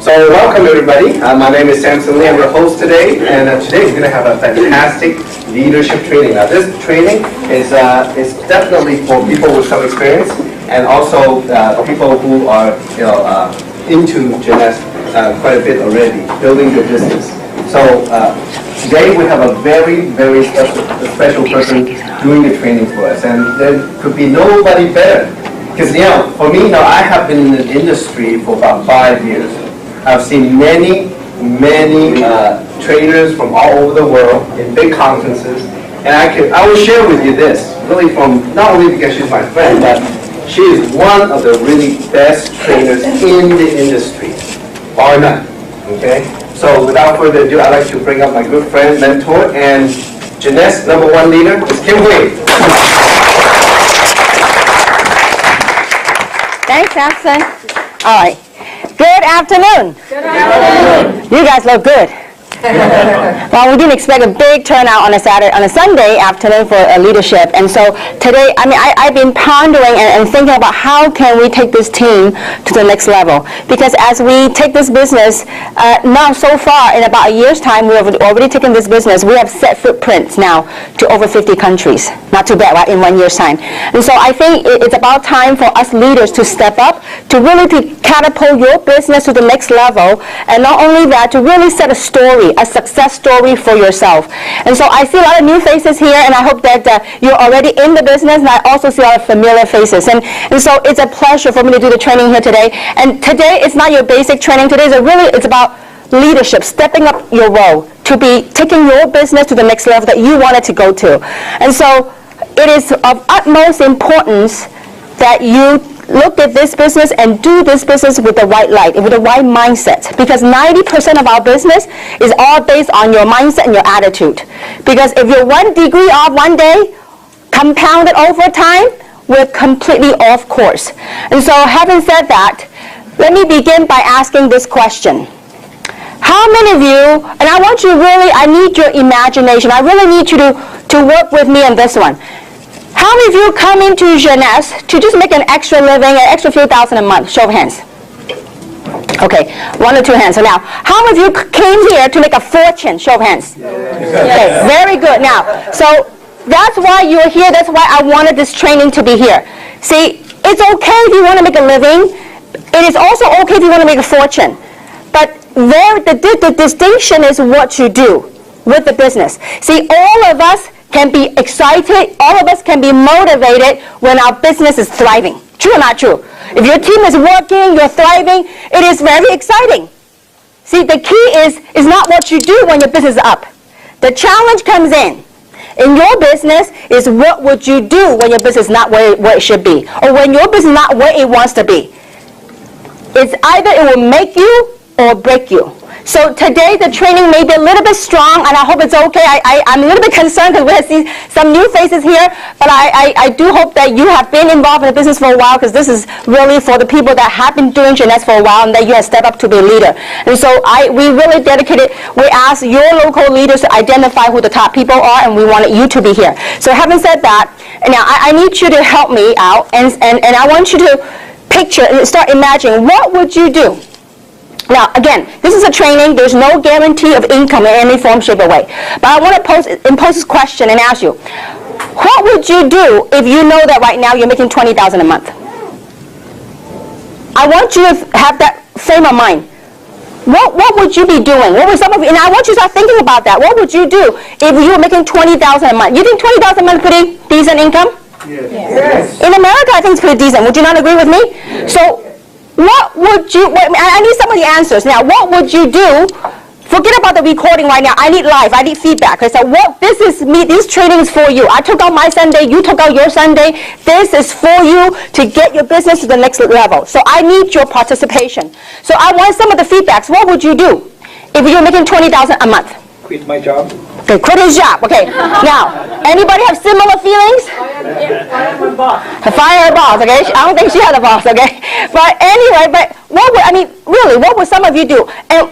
So welcome everybody. My name is Samson Lee. I'm your host today, and today we're going to have a fantastic leadership training. Now this training is definitely for people with some experience, and also people who are into Jeunesse quite a bit already, building their business. So today we have a very, very special person doing the training for us, and there could be nobody better. Because for me, I have been in the industry for about 5 years. I've seen many trainers from all over the world in big conferences, and I will share with you this, really from, not only because she's my friend, but she is one of the really best trainers in the industry, bar none, okay? So without further ado, I'd like to bring up my good friend, mentor, and Jeunesse #1 leader, Ms. Kim Hui. Thanks, Samson. All right. Good afternoon. Good afternoon. You guys look good. Well, we didn't expect a big turnout on a Sunday afternoon for leadership, and so today, I've been pondering and thinking about how can we take this team to the next level. Because as we take this business, now so far in about a year's time, we have already taken this business. We have set footprints now to over 50 countries. Not too bad, right? In 1 year's time. And so I think it's about time for us leaders to step up, to really catapult your business to the next level, and not only that, to really set a story, a success story for yourself. And so I see a lot of new faces here, and I hope that you're already in the business, and I also see a lot of familiar faces. And so it's a pleasure for me to do the training here today. And today it's not your basic training. Today it's about leadership, stepping up your role, to be taking your business to the next level that you want it to go to. And so it is of utmost importance that you look at this business and do this business with the right light, with the right mindset. Because 90% of our business is all based on your mindset and your attitude. Because if you're 1 degree off one day, compounded over time, we're completely off course. And so having said that, let me begin by asking this question. How many of you, and I want you really, I need your imagination. I really need you to work with me on this one. How many of you come into Jeunesse to just make an extra living, an extra few thousand a month? Show of hands. Okay, 1 or 2 hands. So now, how many of you came here to make a fortune? Show of hands. Okay, very good. Now, so that's why you're here. That's why I wanted this training to be here. See, it's okay if you want to make a living. It is also okay if you want to make a fortune. But the distinction is what you do with the business. See, all of us can be excited, all of us can be motivated when our business is thriving. True or not true? If your team is working, you're thriving, it is very exciting. See, the key is not what you do when your business is up. The challenge comes in your business is what would you do when your business is not where it should be, or when your business is not where it wants to be. It's either it will make you or break you. So today the training may be a little bit strong, and I hope it's okay. I'm a little bit concerned because we see some new faces here, but I do hope that you have been involved in the business for a while, because this is really for the people that have been doing Jeunesse for a while and that you have stepped up to be a leader. And so we really dedicated, we asked your local leaders to identify who the top people are, and we wanted you to be here. So having said that, now I need you to help me out, and I want you to picture and start imagining, what would you do? Now, again, this is a training. There's no guarantee of income in any form, shape, or way. But I want to impose this question and ask you, what would you do if you know that right now you're making $20,000 a month? I want you to have that frame of mind. What would you be doing? What would some of you, and I want you to start thinking about that. What would you do if you were making $20,000 a month? You think $20,000 a month is pretty decent income? Yes. In America, I think it's pretty decent. Would you not agree with me? So, what would you, I need some of the answers. Now, what would you do? Forget about the recording right now. I need live. I need feedback. Okay, so this is me. This training is for you. I took out my Sunday. You took out your Sunday. This is for you to get your business to the next level. So I need your participation. So I want some of the feedbacks. What would you do if you're making $20,000 a month? Quit my job. Okay, quit his job. Okay. Now, anybody have similar feelings? Fire my boss. Fire her boss. Okay. I don't think she had a boss. Okay. But anyway, what would some of you do? And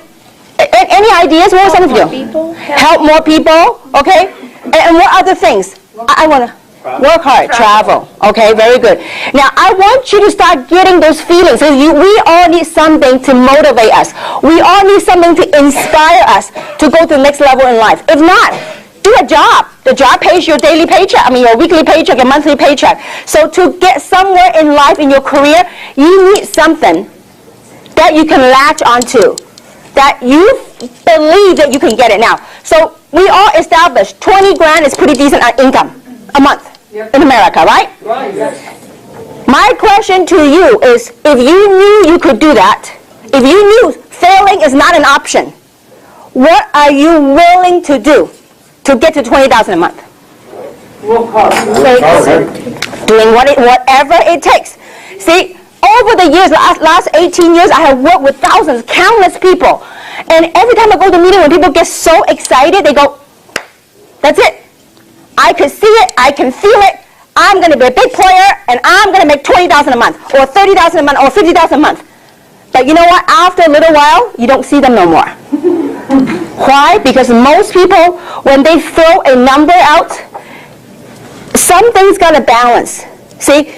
any ideas? What would some of you do? Help more people. Okay. And what other things? I want to. Work hard, travel. Okay, very good. Now, I want you to start getting those feelings. So we all need something to motivate us. We all need something to inspire us to go to the next level in life. If not, do a job. The job pays your daily paycheck, your weekly paycheck, your monthly paycheck. So to get somewhere in life, in your career, you need something that you can latch onto, that you believe that you can get it now. So we all established 20 grand is pretty decent income a month in America, right? Right. My question to you is, if you knew you could do that, if you knew failing is not an option, what are you willing to do to get to $20,000 a month? Work hard. Doing whatever it takes. See, over the years, last 18 years, I have worked with thousands, countless people. And every time I go to a meeting, when people get so excited, they go, that's it. I can see it, I can feel it. I'm going to be a big player, and I'm going to make $20,000 a month, or $30,000 a month, or $50,000 a month. But you know what? After a little while, you don't see them no more. Why? Because most people, when they throw a number out, something's got to balance. See,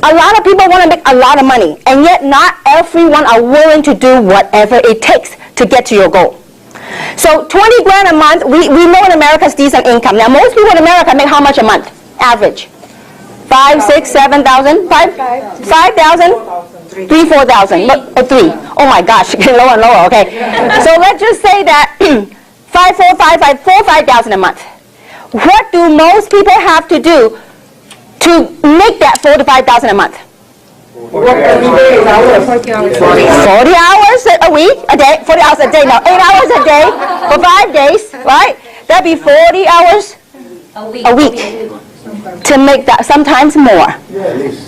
a lot of people want to make a lot of money, and yet not everyone are willing to do whatever it takes to get to your goal. So 20 grand a month, we know in America is decent income. Now most people in America make how much a month? Average. 5, 6, 7,000? 5,000? 3, 4,000. 3. Oh my gosh, getting lower and lower, okay. So let's just say that 5, 4, 5, 5, 4, 5,000 a month. What do most people have to do to make that 4 to 5,000 a month? Work every day, hours. 40 hours a week, a day, 40 hours a day, no, 8 hours a day for 5 days, right? That'd be 40 hours a week to make that, sometimes more.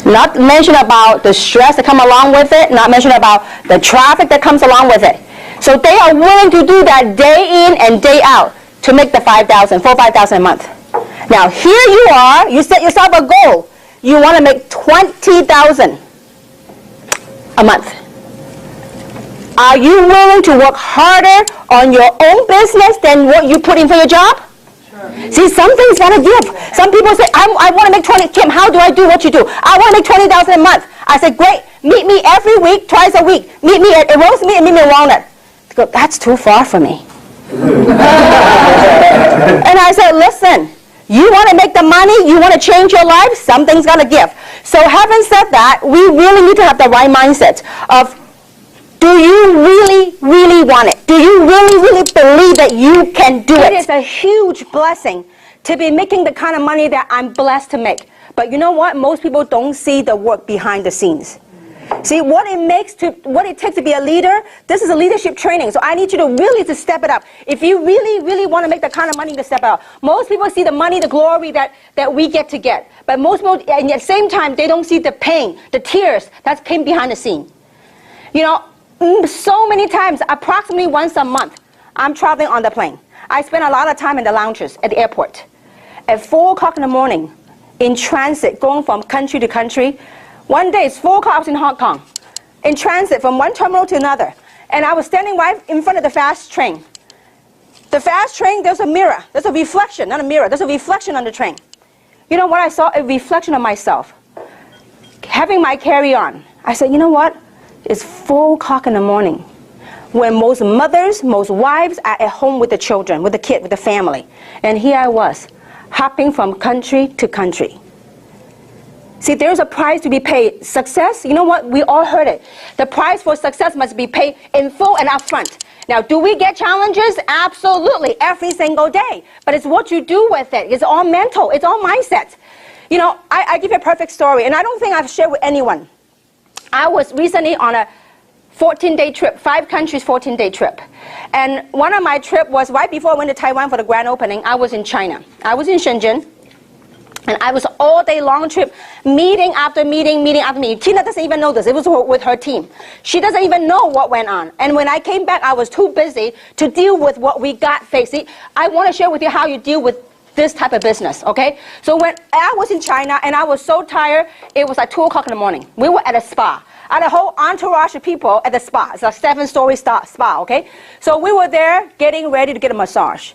Not mention about the stress that come along with it, not mention about the traffic that comes along with it. So they are willing to do that day in and day out to make the 5,000, 5,000 a month. Now here you are, you set yourself a goal. You want to make 20,000 a month. Are you willing to work harder on your own business than what you put in for your job? Sure. See, something's got to give. Some people say, I want to make 20. Kim, how do I do what you do? I want to make 20,000 a month. I said, great. Meet me every week, twice a week. Meet me at roast meat and meet me at Walnut. They go, that's too far for me. And I said, listen. You want to make the money, you want to change your life, something's got to give. So having said that, we really need to have the right mindset of, do you really, really want it? Do you really, really believe that you can do it? It is a huge blessing to be making the kind of money that I'm blessed to make. But you know what? Most people don't see the work behind the scenes. See, what it takes to be a leader, this is a leadership training. So I need you to really step it up. If you really, really want to make the kind of money to step out. Most people see the money, the glory that we get to get. But most people, and at the same time, they don't see the pain, the tears that came behind the scene. You know, so many times, approximately once a month, I'm traveling on the plane. I spend a lot of time in the lounges at the airport. At 4 o'clock in the morning, in transit, going from country to country. One day, it's 4 o'clock, I was in Hong Kong, in transit from one terminal to another. And I was standing right in front of the fast train. The fast train, there's a mirror. There's a reflection, not a mirror. There's a reflection on the train. You know what I saw? A reflection of myself. Having my carry-on. I said, you know what? It's 4 o'clock in the morning, when most mothers, most wives are at home with the children, with the kid, with the family. And here I was, hopping from country to country. See, there's a price to be paid. Success, you know what? We all heard it. The price for success must be paid in full and upfront. Now, do we get challenges? Absolutely, every single day. But it's what you do with it. It's all mental. It's all mindset. You know, I give you a perfect story, and I don't think I've shared with anyone. I was recently on a 14-day trip, 5 countries, 14-day trip. And one of my trips was right before I went to Taiwan for the grand opening. I was in China. I was in Shenzhen. And I was all day long trip, meeting after meeting, meeting after meeting. Tina doesn't even know this. It was with her team. She doesn't even know what went on. And when I came back, I was too busy to deal with what we got faced. See, I want to share with you how you deal with this type of business, okay? So when I was in China and I was so tired, it was like 2 o'clock in the morning. We were at a spa. I had a whole entourage of people at the spa. It's a 7-story spa, okay? So we were there getting ready to get a massage.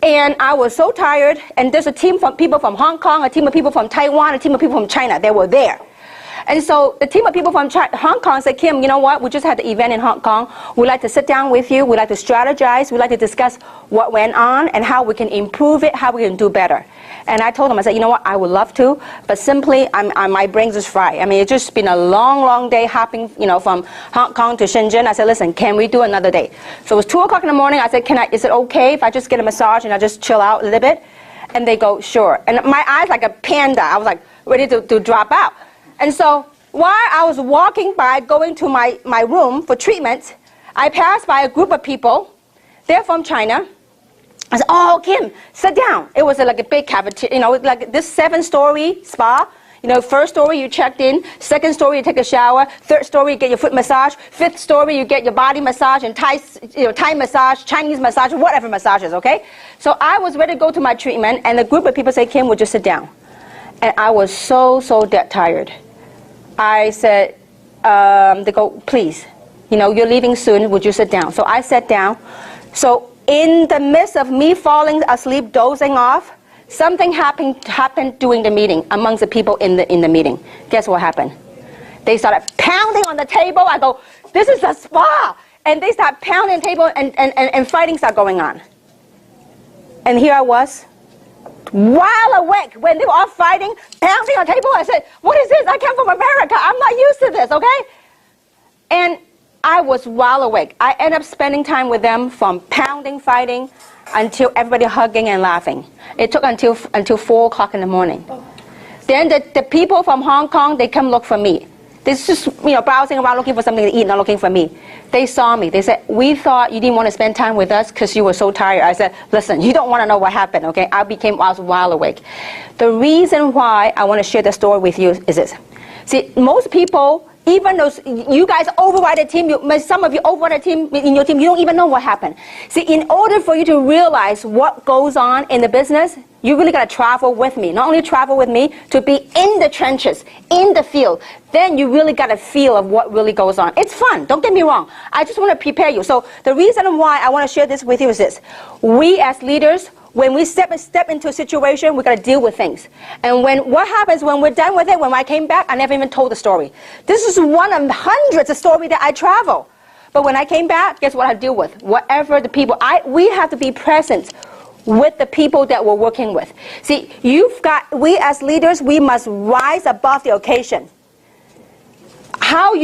And I was so tired, and there's a team of people from Hong Kong, a team of people from Taiwan, a team of people from China. They were there. And so the team of people from Hong Kong said, Kim, you know what? We just had the event in Hong Kong. We'd like to sit down with you. We'd like to strategize. We'd like to discuss what went on and how we can improve it, how we can do better. And I told them, I said, you know what? I would love to, but simply my brain's just fried. I mean, it's just been a long, long day hopping, from Hong Kong to Shenzhen. I said, listen, can we do another day? So it was 2 o'clock in the morning. I said, is it okay if I just get a massage and I just chill out a little bit? And they go, sure. And my eyes like a panda. I was like ready to drop out. And so while I was walking by, going to my room for treatment, I passed by a group of people. They're from China. I said, oh, Kim, sit down. It was like a big cafeteria, like this 7-story spa. First story you checked in, second story you take a shower, third story you get your foot massage, fifth story you get your body massage and Thai massage, Chinese massage, whatever massages, okay? So I was ready to go to my treatment, and the group of people said, Kim, would you sit down? And I was so dead tired. I said, they go, please, you're leaving soon, would you sit down? So I sat down. So in the midst of me falling asleep, dozing off, something happened during the meeting amongst the people in the meeting. Guess what happened? They started pounding on the table. I go, this is a spa. And they start pounding the table, and fighting started going on. And here I was, wide awake when they were all fighting, pounding on the table. I said, what is this? I came from America. I'm not used to this, okay? And I was wide awake. I ended up spending time with them from pounding, fighting, until everybody hugging and laughing. It took until 4 o'clock in the morning. Then the people from Hong Kong, they come look for me. They're just browsing around looking for something to eat, not looking for me. They saw me. They said, we thought you didn't want to spend time with us because you were so tired. I said, listen, you don't want to know what happened, okay? I was wide awake. The reason why I want to share the story with you is this. See, most people, even those, you guys override a team, some of you override a team in your team, you don't even know what happened. See, in order for you to realize what goes on in the business, you really got to travel with me. Not only travel with me, to be in the trenches, in the field. Then you really got a feel of what really goes on. It's fun, don't get me wrong. I just want to prepare you. So the reason why I want to share this with you is this. We as leaders, when we step into a situation, we got to deal with things. And what happens when we're done with it, when I came back, I never even told the story. This is one of hundreds of stories that I travel. But when I came back, guess what I deal with? Whatever the people, we have to be present with the people that we're working with. See, we as leaders, we must rise above the occasion. How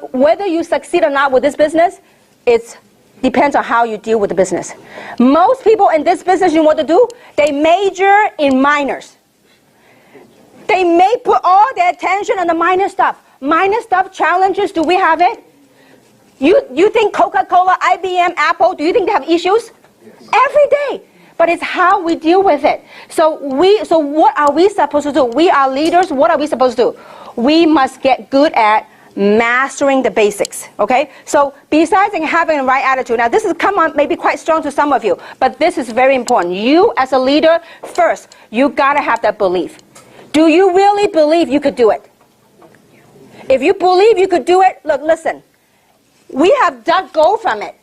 whether you succeed or not with this business, it depends on how you deal with the business. Most people in this business, you know what to do? They major in minors. They may put all their attention on the minor stuff. Minor stuff, challenges, do we have it? You think Coca-Cola, IBM, Apple, do you think they have issues? Yes. Every day. But it's how we deal with it. So what are we supposed to do? We are leaders. What are we supposed to do? We must get good at mastering the basics, okay? So besides having the right attitude, now this is maybe quite strong to some of you, but this is very important. You as a leader, first, you gotta have that belief. Do you really believe you could do it? If you believe you could do it, look, listen, we have dug gold from it.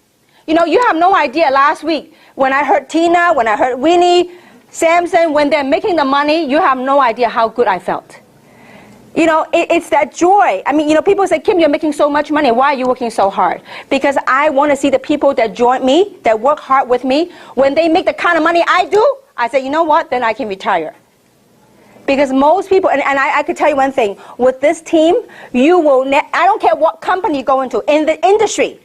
You have no idea last week when I heard Tina, when I heard Winnie, Samson, when they're making the money, you have no idea how good I felt. It's that joy. I mean, people say, Kim, you're making so much money. Why are you working so hard? Because I want to see the people that join me, that work hard with me, when they make the kind of money I do, I say, you know what? Then I can retire. Because most people, and I could tell you one thing, with this team, I don't care what company you go into, in the industry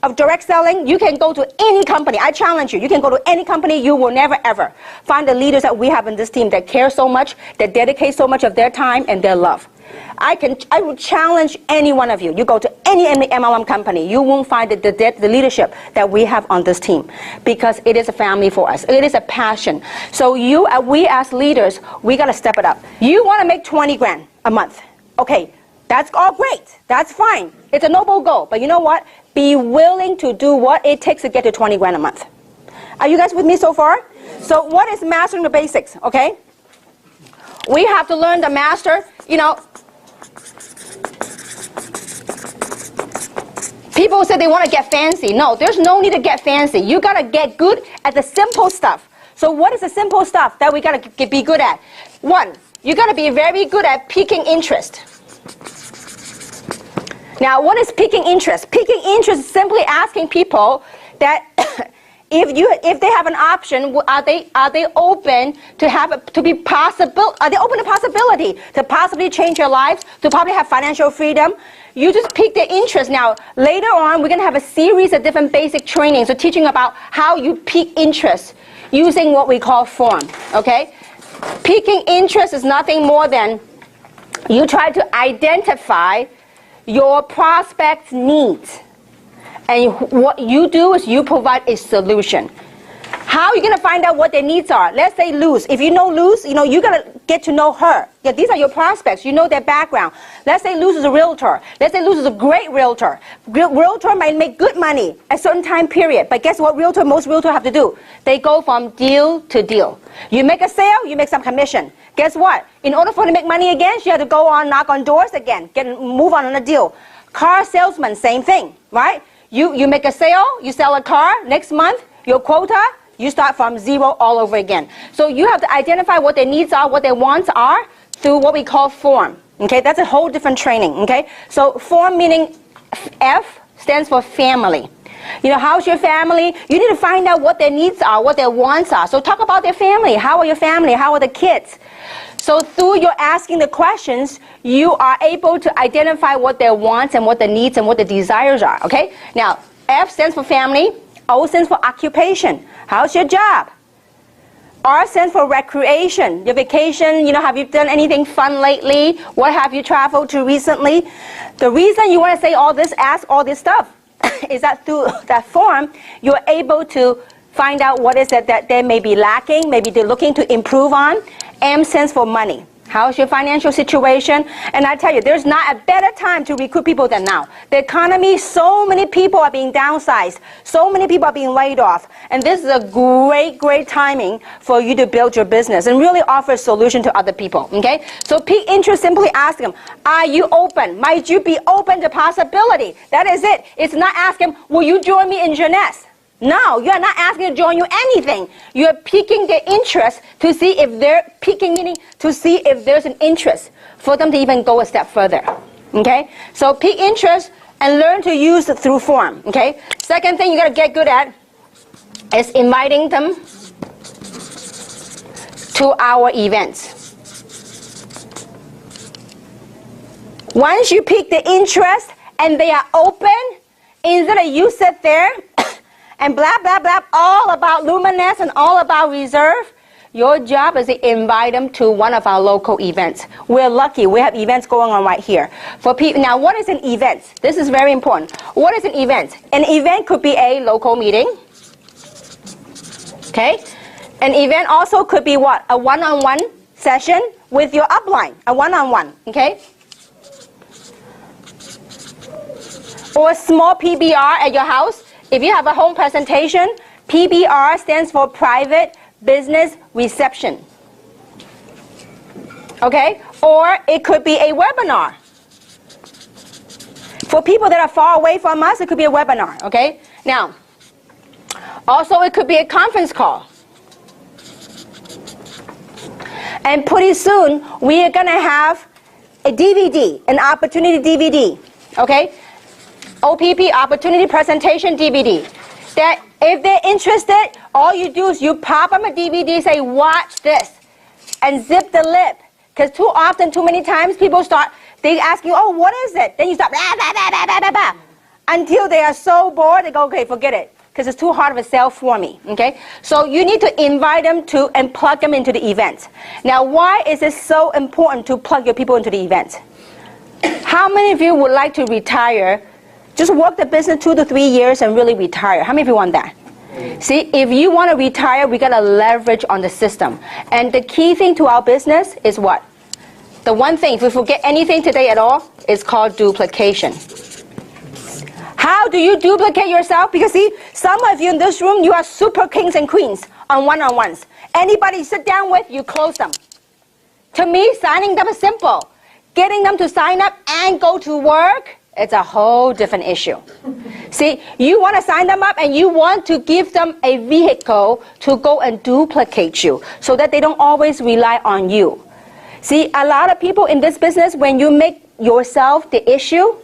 of direct selling, you can go to any company. I challenge you. You can go to any company. You will never, ever find the leaders that we have in this team that care so much, that dedicate so much of their time and their love. I would challenge any one of you. You go to any MLM company, you won't find the leadership that we have on this team, because it is a family for us. It is a passion. So we as leaders, we got to step it up. You want to make 20 grand a month. Okay, that's all great. That's fine. It's a noble goal. But you know what? Be willing to do what it takes to get to 20 grand a month. Are you guys with me so far? So what is mastering the basics, okay? We have to learn to master, people say they want to get fancy. No, there's no need to get fancy. You got to get good at the simple stuff. So what is the simple stuff that we got to be good at? One, you got to be very good at piquing interest. Now, what is piquing interest? Piquing interest is simply asking people that if they have an option, are they open to are they open to possibility to possibly change their lives, to probably have financial freedom? You just pique their interest. Now, later on, we're going to have a series of different basic trainings, so teaching about how you pique interest using what we call form, okay? Piquing interest is nothing more than you try to identify your prospect's needs. And what you do is you provide a solution. How are you going to find out what their needs are? Let's say Luz. If you know Luz, you got to get to know her. Yeah, these are your prospects. You know their background. Let's say Luz is a realtor. Let's say Luz is a great realtor. Realtor might make good money at a certain time period. But guess what most realtors have to do? They go from deal to deal. You make a sale, you make some commission. Guess what? In order for her to make money again, she had to go on, knock on doors again, move on a deal. Car salesman, same thing, right? You make a sale, you sell a car, next month, your quota, you start from zero all over again. So you have to identify what their needs are, what their wants are, through what we call form. Okay, that's a whole different training. Okay, so form meaning F stands for family. How's your family? You need to find out what their needs are, what their wants are. So talk about their family. How are your family? How are the kids? So through your asking the questions, you are able to identify what their wants and what the needs and what the desires are. Okay? Now, F stands for family. O stands for occupation. How's your job? R stands for recreation. Your vacation, have you done anything fun lately? What have you traveled to recently? The reason you want to say all this, ask all this stuff, is that through that form, you're able to find out what is it that they may be lacking, maybe they're looking to improve on. M stands for money. How's your financial situation? And I tell you, there's not a better time to recruit people than now. The economy, so many people are being downsized. So many people are being laid off. And this is a great timing for you to build your business and really offer a solution to other people. Okay? So pique interest, simply ask them, are you open? Might you be open to possibility? That is it. It's not asking, will you join me in jeunesse? No, you're not asking to join you anything. You're piquing their interest to see if they're piquing, meaning to see if there's an interest for them to even go a step further. Okay? So pique interest and learn to use it through form. Okay? Second thing you got to get good at is inviting them to our events. Once you pique the interest and they are open, instead of you sit there and blah, blah, blah, all about luminance and all about reserve, your job is to invite them to one of our local events. We're lucky. We have events going on right here. For people, now, what is an event? This is very important. What is an event? An event could be a local meeting. Okay? An event also could be what? A one-on-one session with your upline. A one-on-one. Okay? Or a small PBR at your house. If you have a home presentation, PBR stands for Private Business Reception. Okay? Or it could be a webinar. For people that are far away from us, it could be a webinar. Okay? Now, also it could be a conference call. And pretty soon, we are going to have a DVD, an opportunity DVD. Okay? OPP, Opportunity Presentation DVD. That if they're interested, all you do is you pop them a DVD, say, watch this, and zip the lip. Because too often, too many times, people they ask you, oh, what is it? Then you start, blah, blah, blah, blah, blah, blah, blah. Until they are so bored, they go, okay, forget it. Because it's too hard of a sell for me. Okay? So you need to invite them to and plug them into the event. Now, why is it so important to plug your people into the event? How many of you would like to retire? Just work the business 2 to 3 years and really retire. How many of you want that? See, if you want to retire, we got to leverage on the system. And the key thing to our business is what? The one thing, if we forget anything today at all, is called duplication. How do you duplicate yourself? Because see, some of you in this room, you are super kings and queens on one-on-ones. Anybody you sit down with, you close them. To me, signing them is simple. Getting them to sign up and go to work it's a whole different issue. See, you want to sign them up and you want to give them a vehicle to go and duplicate you so that they don't always rely on you. See, a lot of people in this business, when you make yourself the issue,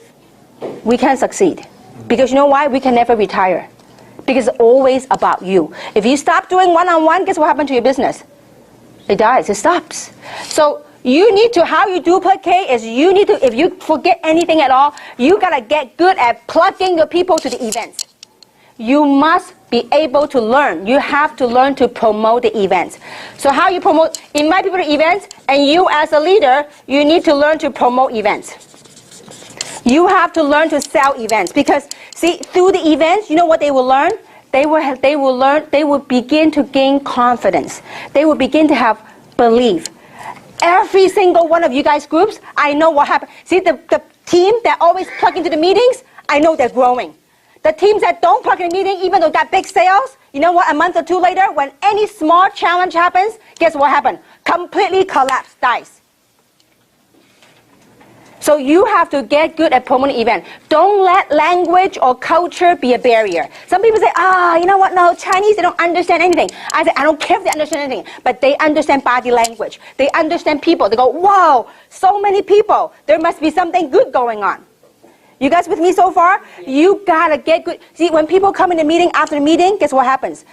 we can't succeed. Because you know why? We can never retire. Because it's always about you. If you stop doing one-on-one, guess what happened to your business? It dies, it stops. So you need to, how you duplicate is you need to, if you forget anything at all, you gotta get good at plugging your people to the events. You must be able to learn. You have to learn to promote the events. So how you promote, invite people to events, and you as a leader, you need to learn to promote events. You have to learn to sell events because, see, through the events, you know what they will learn? They will begin to gain confidence. They will begin to have belief. Every single one of you guys groups, I know what happened. See, the team that always plug into the meetings, I know they're growing. The teams that don't plug in the meeting, even though they got big sales, you know what, a month or two later, when any small challenge happens, guess what happened? Completely collapse, dies. So you have to get good at promoting events. Don't let language or culture be a barrier. Some people say, you know what, no, Chinese, they don't understand anything. I say, I don't care if they understand anything, but they understand body language. They understand people. They go, whoa, so many people. There must be something good going on. You guys with me so far? You gotta get good. See, when people come in the meeting after the meeting, guess what happens?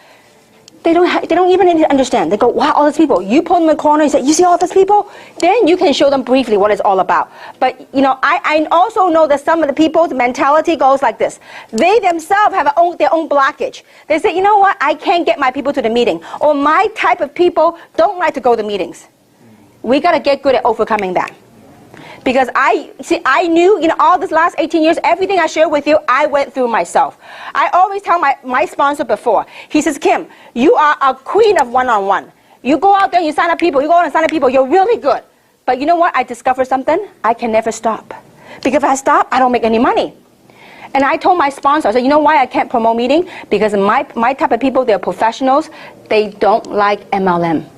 They don't even understand. They go, wow, all these people. You pull them in the corner and say, you see all these people? Then you can show them briefly what it's all about. But, you know, I also know that some of the people's mentality goes like this. They themselves have their own blockage. They say, you know what? I can't get my people to the meeting. Or my type of people don't like to go to meetings. We got to get good at overcoming that. Because I knew, you know, all this last 18 years, everything I share with you, I went through myself. I always tell my sponsor before, he says, Kim, you are a queen of one-on-one. You go out there, you sign up people, you go out and sign up people, you're really good. But you know what? I discovered something. I can never stop. Because if I stop, I don't make any money. And I told my sponsor, I said, you know why I can't promote meeting? Because my type of people, they're professionals. They don't like MLM.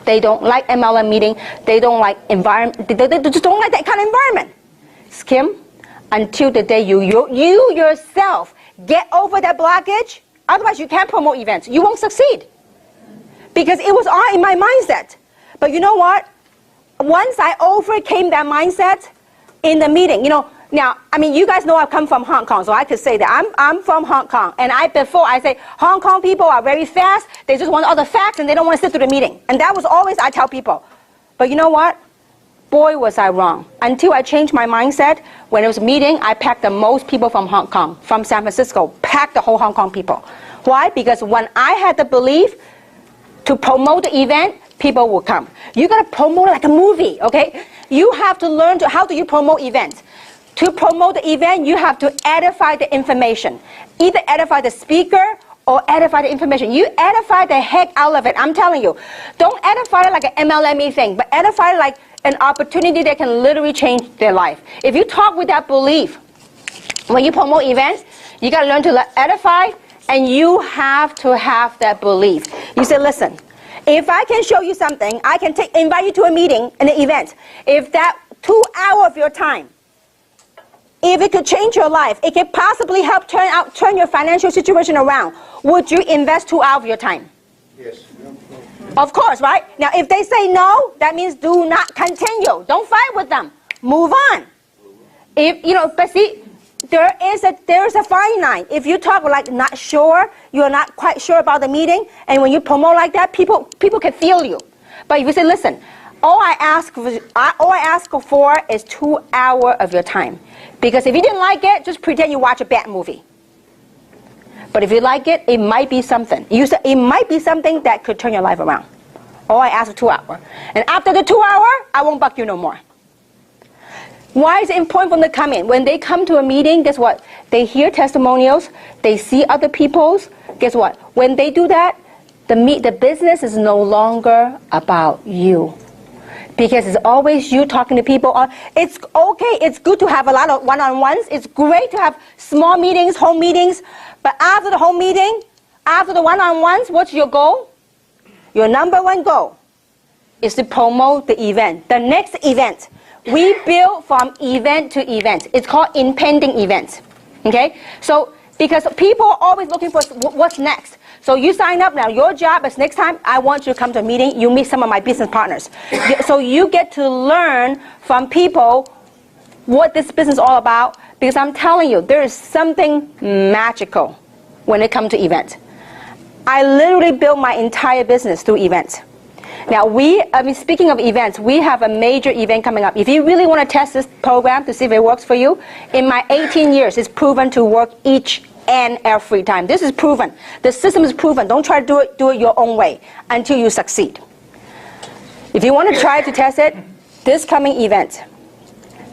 They don't like MLM meeting. They don't like environment. They just don't like that kind of environment. Kim, until the day you yourself get over that blockage, otherwise you can't promote events. You won't succeed. Because it was all in my mindset. But you know what? Once I overcame that mindset in the meeting, you know, now, I mean, you guys know I've come from Hong Kong, so I could say that I'm from Hong Kong. And before I say, Hong Kong people are very fast. They just want all the facts and they don't want to sit through the meeting. And that was always, I tell people. But you know what? Boy, was I wrong. Until I changed my mindset, when it was a meeting, I packed the most people from Hong Kong, from San Francisco, packed the whole Hong Kong people. Why? Because when I had the belief to promote the event, people will come. You got to promote it like a movie, okay? You have to learn how do you promote events. To promote the event, you have to edify the information. Either edify the speaker or edify the information. You edify the heck out of it. I'm telling you. Don't edify it like an MLM thing, but edify it like an opportunity that can literally change their life. If you talk with that belief, when you promote events, you got to learn to edify, and you have to have that belief. You say, listen, if I can show you something, I can invite you to a meeting, an event. If that 2 hours of your time, if it could change your life, it could possibly help turn your financial situation around, would you invest 2 hours of your time? Yes. Of course, right? Now, if they say no, that means do not continue. Don't fight with them. Move on. If you know, but see, there is a fine line. If you talk like not sure, you're not quite sure about the meeting, and when you promote like that, people can feel you. But if you say, listen, all I ask for is 2 hours of your time. Because if you didn't like it, just pretend you watch a bad movie. But if you like it, it might be something. It might be something that could turn your life around. All I ask for 2 hours. And after the 2 hours, I won't bug you no more. Why is it important for them to come in? When they come to a meeting, guess what? They hear testimonials. They see other people's. Guess what? When they do that, the business is no longer about you. Because it's always you talking to people. It's okay, it's good to have a lot of one-on-ones. It's great to have small meetings, home meetings. But after the home meeting, after the one-on-ones, what's your goal? Your number one goal is to promote the event, the next event. we build from event to event. It's called impending events. Okay? So, because people are always looking for what's next. So you sign up now. Your job is next time I want you to come to a meeting, you meet some of my business partners. So you get to learn from people what this business is all about, because I'm telling you, there is something magical when it comes to events. I literally built my entire business through events. Now, speaking of events, we have a major event coming up. If you really want to test this program to see if it works for you, in my 18 years, it's proven to work each and every time. This is proven. The system is proven. Don't try to do it your own way until you succeed. If you want to try to test it, this coming event,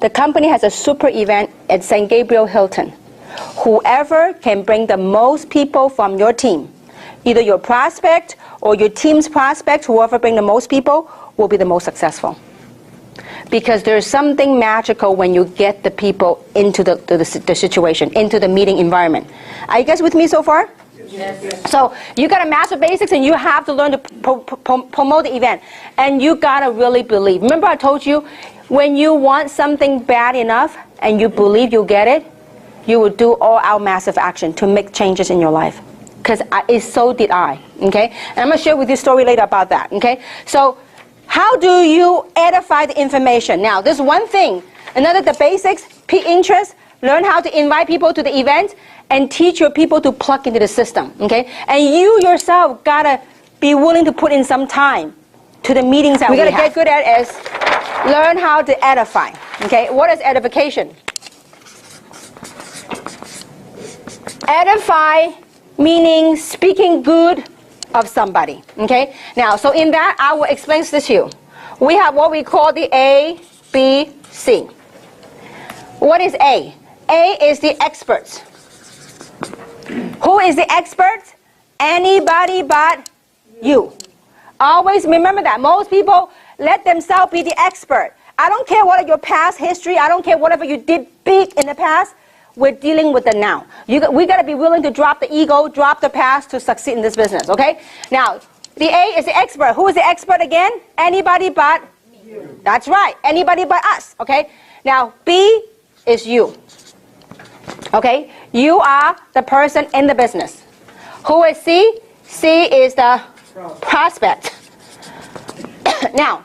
the company has a super event at St. Gabriel Hilton. Whoever can bring the most people from your team, either your prospect or your team's prospect, whoever bring the most people will be the most successful. Because there's something magical when you get the people into the situation, into the meeting environment. Are you guys with me so far? Yes. So you got to master basics, and you have to learn to promote the event. And you got to really believe. Remember I told you, when you want something bad enough and you believe you'll get it, you will do all out massive action to make changes in your life. Because so did I, okay? And I'm going to share with you a story later about that, okay? So how do you edify the information? Now, there's one thing. Another, the basics, peak interest, learn how to invite people to the event, and teach your people to plug into the system, okay? And you yourself got to be willing to put in some time to the meetings that we got to get good at is learn how to edify, okay? What is edification? Edify meaning speaking good of somebody, okay? Now, so in that, I will explain this to you. We have what we call the A, B, C. What is A? A is the experts. Who is the expert? Anybody but you. Always remember that. Most people let themselves be the expert. I don't care what your past history, I don't care whatever you did big in the past, we're dealing with the now. We got to be willing to drop the ego, drop the past to succeed in this business, okay? Now, the A is the expert. Who is the expert again? Anybody but you. That's right. Anybody but us, okay? Now, B is you. Okay? You are the person in the business. Who is C? C is the prospect. Now,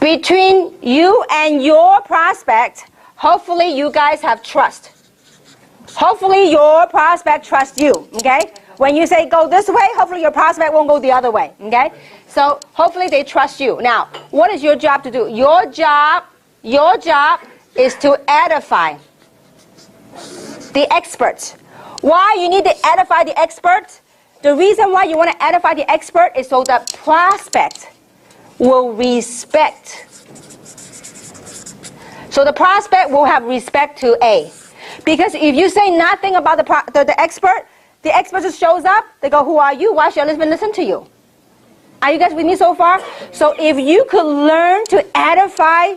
between you and your prospect, hopefully you guys have trust. Hopefully your prospect trusts you, okay? When you say go this way, hopefully your prospect won't go the other way, okay? So hopefully they trust you. Now, what is your job to do? Your job is to edify the experts. Why you need to edify the experts? The reason why you want to edify the expert is so that prospect will respect. So the prospect will have respect to A. Because if you say nothing about the expert just shows up, they go, who are you? Why should I listen to you? Are you guys with me so far? So if you could learn to edify,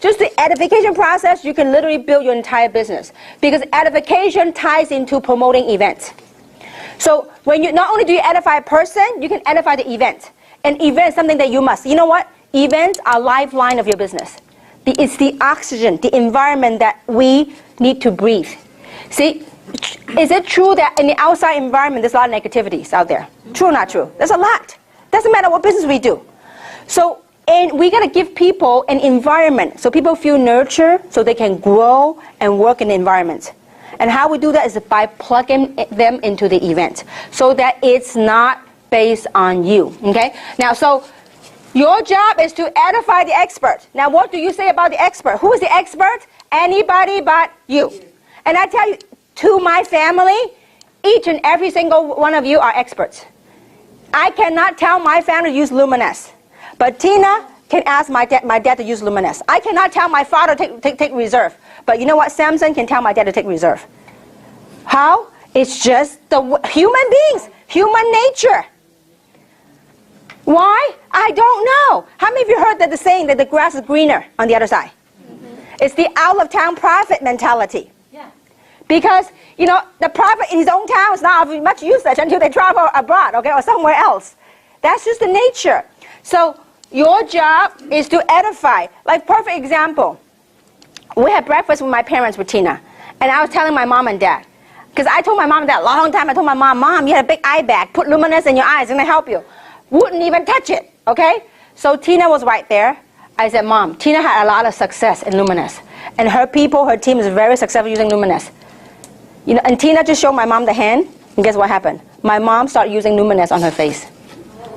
just the edification process, you can literally build your entire business. Because edification ties into promoting events. So when you not only do you edify a person, you can edify the event. An event is something that you must. You know what? Events are lifeline of your business. It's the oxygen, the environment that we need to breathe. See, is it true that in the outside environment there's a lot of negativities out there? True or not true? There's a lot. Doesn't matter what business we do. So, and we got to give people an environment so people feel nurtured, so they can grow and work in the environment. And how we do that is by plugging them into the event so that it's not based on you. Okay? Now, so your job is to edify the expert. Now, what do you say about the expert? Who is the expert? Anybody but you. And I tell you, to my family, each and every single one of you are experts. I cannot tell my family to use Luminous, but Tina can ask my dad to use Luminous. I cannot tell my father to take reserve, but you know what? Samson can tell my dad to take reserve. How? It's just the human beings, human nature. Why? I don't know. How many of you heard that the saying that the grass is greener on the other side? Mm-hmm. It's the out-of-town prophet mentality. Yeah. Because, you know, the prophet in his own town is not of much usage until they travel abroad, okay, or somewhere else. That's just the nature. So Your job is to edify. Like, perfect example. We had breakfast with my parents, with Tina. And I was telling my mom and dad. Because I told my mom and dad a long time, I told my mom, Mom, you had a big eye bag. Put luminous in your eyes, it's going to help you. Wouldn't even touch it, okay? So Tina was right there. I said, Mom, Tina had a lot of success in luminous. And her people, her team is very successful using luminous. You know, and Tina just showed my mom the hand. And guess what happened? My mom started using luminous on her face.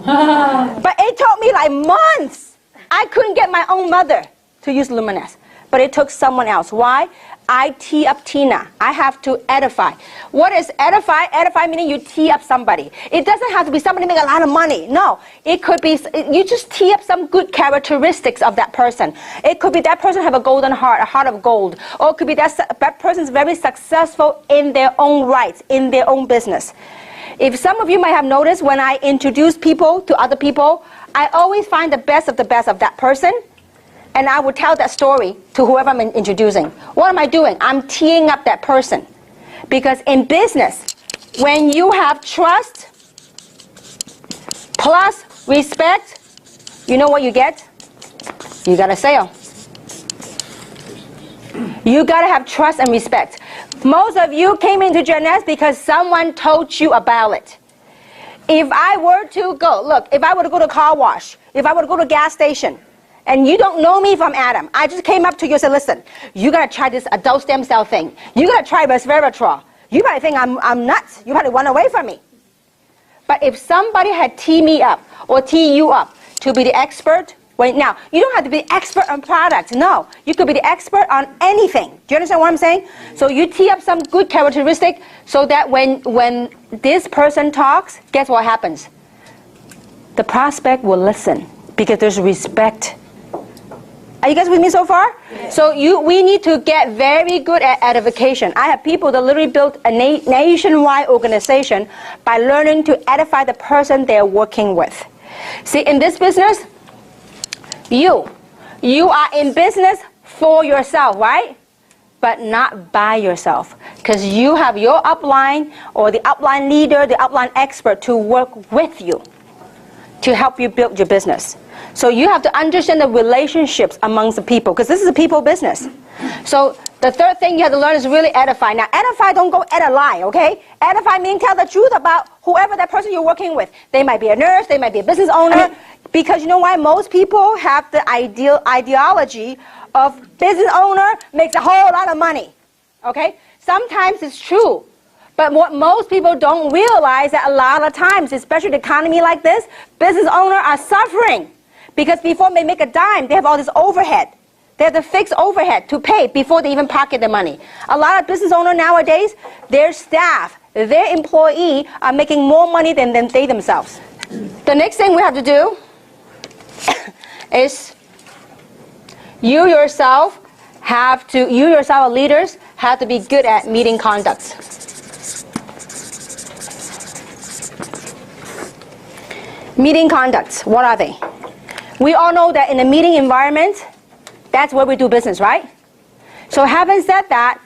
But it took me like months. I couldn't get my own mother to use luminous. But it took someone else. Why? I tee up Tina. I have to edify. What is edify? Edify meaning you tee up somebody. It doesn't have to be somebody making a lot of money. No. It could be, you just tee up some good characteristics of that person. It could be that person have a golden heart, a heart of gold. Or it could be that person's very successful in their own rights, in their own business. If some of you might have noticed, when I introduce people to other people, I always find the best of that person. And I would tell that story to whoever I'm introducing. What am I doing? I'm teeing up that person. Because in business, when you have trust plus respect, you know what you get? You got a sale. You got to have trust and respect. Most of you came into Jeunesse because someone told you about it. If I were to go, look, if I were to go to car wash, if I were to go to a gas station, and you don't know me from Adam, I just came up to you and said, listen, you got to try this adult stem cell thing. You got to try resveratrol. You probably think I'm nuts. You probably run away from me. But if somebody had teed me up or tee you up to be the expert, now, you don't have to be the expert on products. No, you could be the expert on anything. Do you understand what I'm saying? So you tee up some good characteristic so that when this person talks, guess what happens? The prospect will listen because there's respect. Are you guys with me so far? Yes. So we need to get very good at edification. I have people that literally built a nationwide organization by learning to edify the person they're working with. See, in this business, you are in business for yourself, right? But not by yourself. Because you have your upline or the upline leader, the upline expert to work with you to help you build your business. So you have to understand the relationships amongst the people, because this is a people business. So the third thing you have to learn is really edify. Now, edify, don't go ed a lie, okay? Edify means tell the truth about whoever that person you're working with. They might be a nurse, they might be a business owner, because you know why? Most people have the ideology of business owner makes a whole lot of money, okay? Sometimes it's true. But what most people don't realize that a lot of times, especially the economy like this, business owners are suffering. Because before they make a dime, they have all this overhead. They have the fixed overhead to pay before they even pocket the money. A lot of business owners nowadays, their staff, their employee are making more money than they themselves. The next thing we have to do is you yourself leaders have to be good at meeting conduct. Meeting conducts, what are they? We all know that in a meeting environment, that's where we do business, right? So having said that,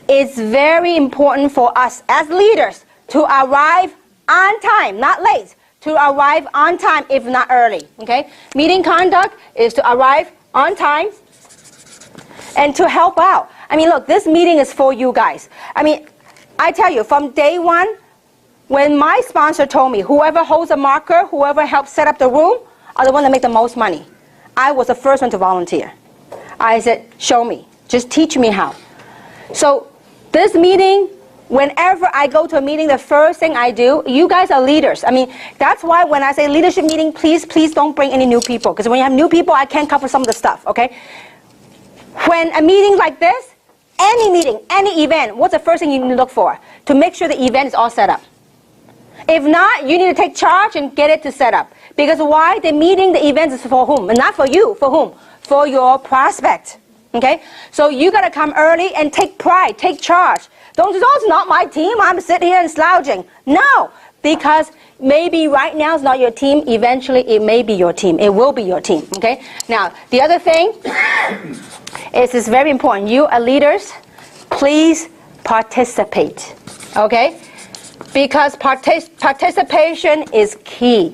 it's very important for us as leaders to arrive on time, not late, to arrive on time if not early, okay? Meeting conduct is to arrive on time and to help out. I mean, look, this meeting is for you guys. I mean, I tell you, from day one, when my sponsor told me, whoever holds a marker, whoever helps set up the room, are the one that make the most money. I was the first one to volunteer. I said, show me. Just teach me how. So this meeting, whenever I go to a meeting, the first thing I do, you guys are leaders. I mean, that's why when I say leadership meeting, please don't bring any new people. Because when you have new people, I can't cover some of the stuff, okay? When a meeting like this, any meeting, any event, what's the first thing you need to look for? To make sure the event is all set up. If not, you need to take charge and get it to set up. Because why? The meeting, the event is for whom? And not for you. For whom? For your prospect. Okay? So you got to come early and take pride, take charge. Don't just, oh, it's not my team, I'm sitting here and slouching. No, because maybe right now it's not your team. Eventually it may be your team. It will be your team. Okay? Now, the other thing is it's very important. You are leaders. Please participate. Okay? Because participation is key.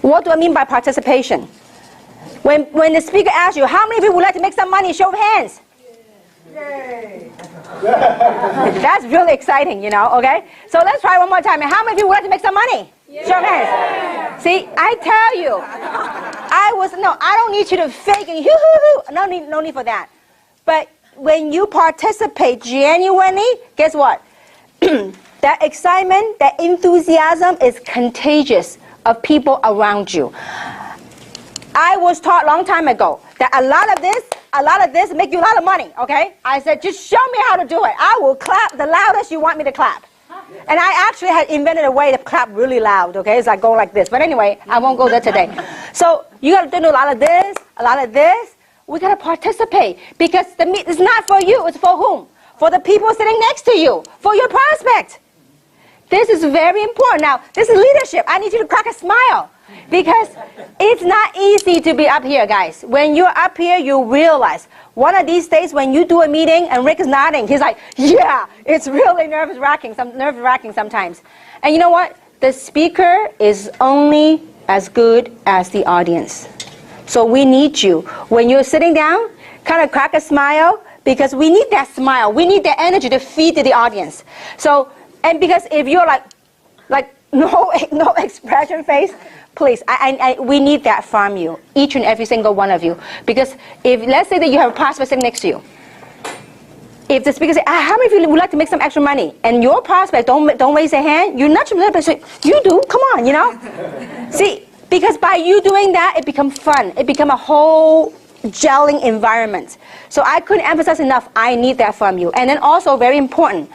What do I mean by participation? When the speaker asks you, how many people would like to make some money? Show of hands. Yay. That's really exciting, okay? So let's try one more time. And how many people would like to make some money? Yeah. Show of hands. See, I tell you, I don't need you to fake and hoo-hoo-hoo. No need for that. But when you participate genuinely, guess what? That excitement, that enthusiasm is contagious of people around you. I was taught a long time ago that a lot of this make you a lot of money, okay? I said, just show me how to do it. I will clap the loudest you want me to clap. And I actually had invented a way to clap really loud, okay? It's like go like this. But anyway, I won't go there today. So you got to do a lot of this, a lot of this. We got to participate because it's not for you. It's for whom? For the people sitting next to you, for your prospect. This is very important. Now, this is leadership. I need you to crack a smile because it's not easy to be up here, guys. When you're up here, you realize one of these days when you do a meeting and Rick is nodding, he's like, yeah, it's really nerve-wracking sometimes. And you know what? The speaker is only as good as the audience. So we need you. When you're sitting down, kind of crack a smile because we need that smile. We need that energy to feed to the audience. So, and because if you're like no expression face, please, we need that from you, each and every single one of you. Because if, let's say that you have a prospect sitting next to you. If the speaker says, how many of you would like to make some extra money? And your prospect don't raise their hand, you're not going to say, you do, come on, See, because by you doing that, it becomes fun. It becomes a whole gelling environment. So I couldn't emphasize enough, I need that from you. And then also, very important,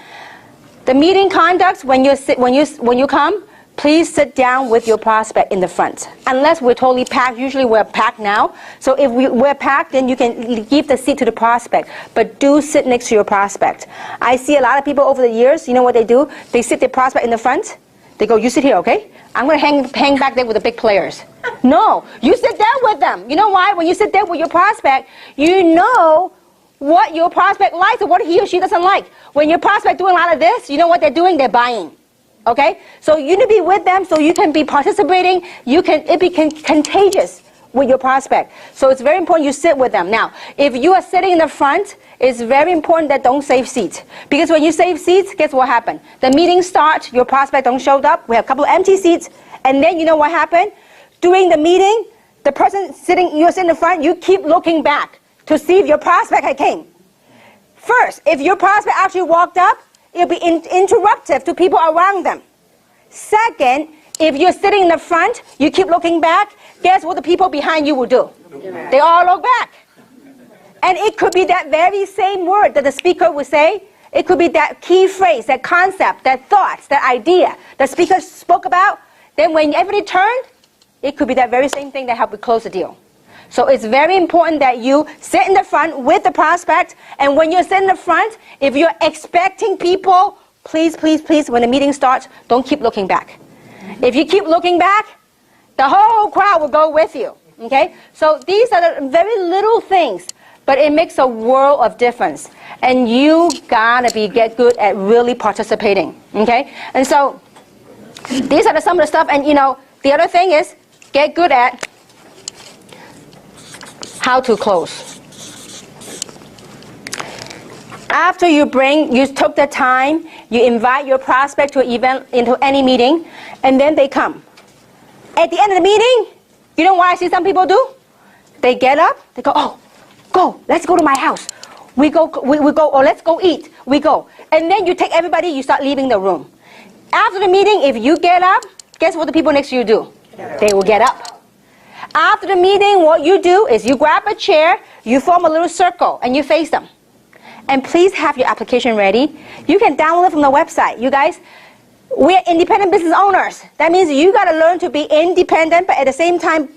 the meeting conduct, when you come, please sit down with your prospect in the front. Unless we're totally packed, usually we're packed now. So if we're packed, then you can give the seat to the prospect. But do sit next to your prospect. I see a lot of people over the years, you know what they do? They sit their prospect in the front. They go, you sit here, okay? I'm going to hang back there with the big players. No, you sit there with them. You know why? When you sit there with your prospect, you know what your prospect likes or what he or she doesn't like. When your prospect doing a lot of this, you know what they're doing? They're buying. Okay? So you need to be with them so you can be participating. It becomes contagious with your prospect. So it's very important you sit with them. Now, if you are sitting in the front, it's very important that don't save seats. Because when you save seats, guess what happened? The meeting starts, your prospect don't show up, we have a couple of empty seats, and then you know what happened? During the meeting, the person you're sitting in the front, you keep looking back to see if your prospect had came. First, if your prospect actually walked up, it'll be interruptive to people around them. Second, if you're sitting in the front, you keep looking back, guess what the people behind you will do? They all look back. And it could be that very same word that the speaker would say. It could be that key phrase, that concept, that thoughts, that idea the speaker spoke about. Then when everybody turned, it could be that very same thing that helped you close the deal. So it's very important that you sit in the front with the prospect. And when you're sitting in the front, if you're expecting people, please, please, please, when the meeting starts, don't keep looking back. If you keep looking back, the whole crowd will go with you. Okay? So these are the very little things, but it makes a world of difference. And you gotta get good at really participating. Okay? And so these are some of the stuff. And the other thing is get good at how to close. After you took the time, you invite your prospect to an event, into any meeting, and then they come. At the end of the meeting, you know what I see some people do? They get up, they go, oh, go, let's go to my house. We go, or let's go eat. We go. And then you take everybody, you start leaving the room. After the meeting, if you get up, guess what the people next to you do? They will get up. After the meeting, what you do is you grab a chair, you form a little circle, and you face them. And please have your application ready. You can download it from the website. You guys, we're independent business owners. That means you got to learn to be independent, but at the same time,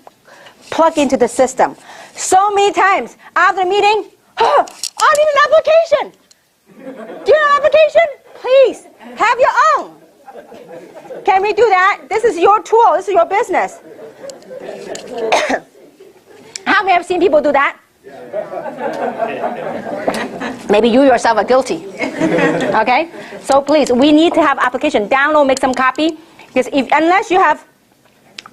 plug into the system. So many times, after the meeting, oh, I need an application. Do you have an application? Please, have your own. Can we do that? This is your tool. This is your business. How many have seen people do that? Maybe you yourself are guilty. Okay? So please, we need to have application. Download, make some copy. Because unless you have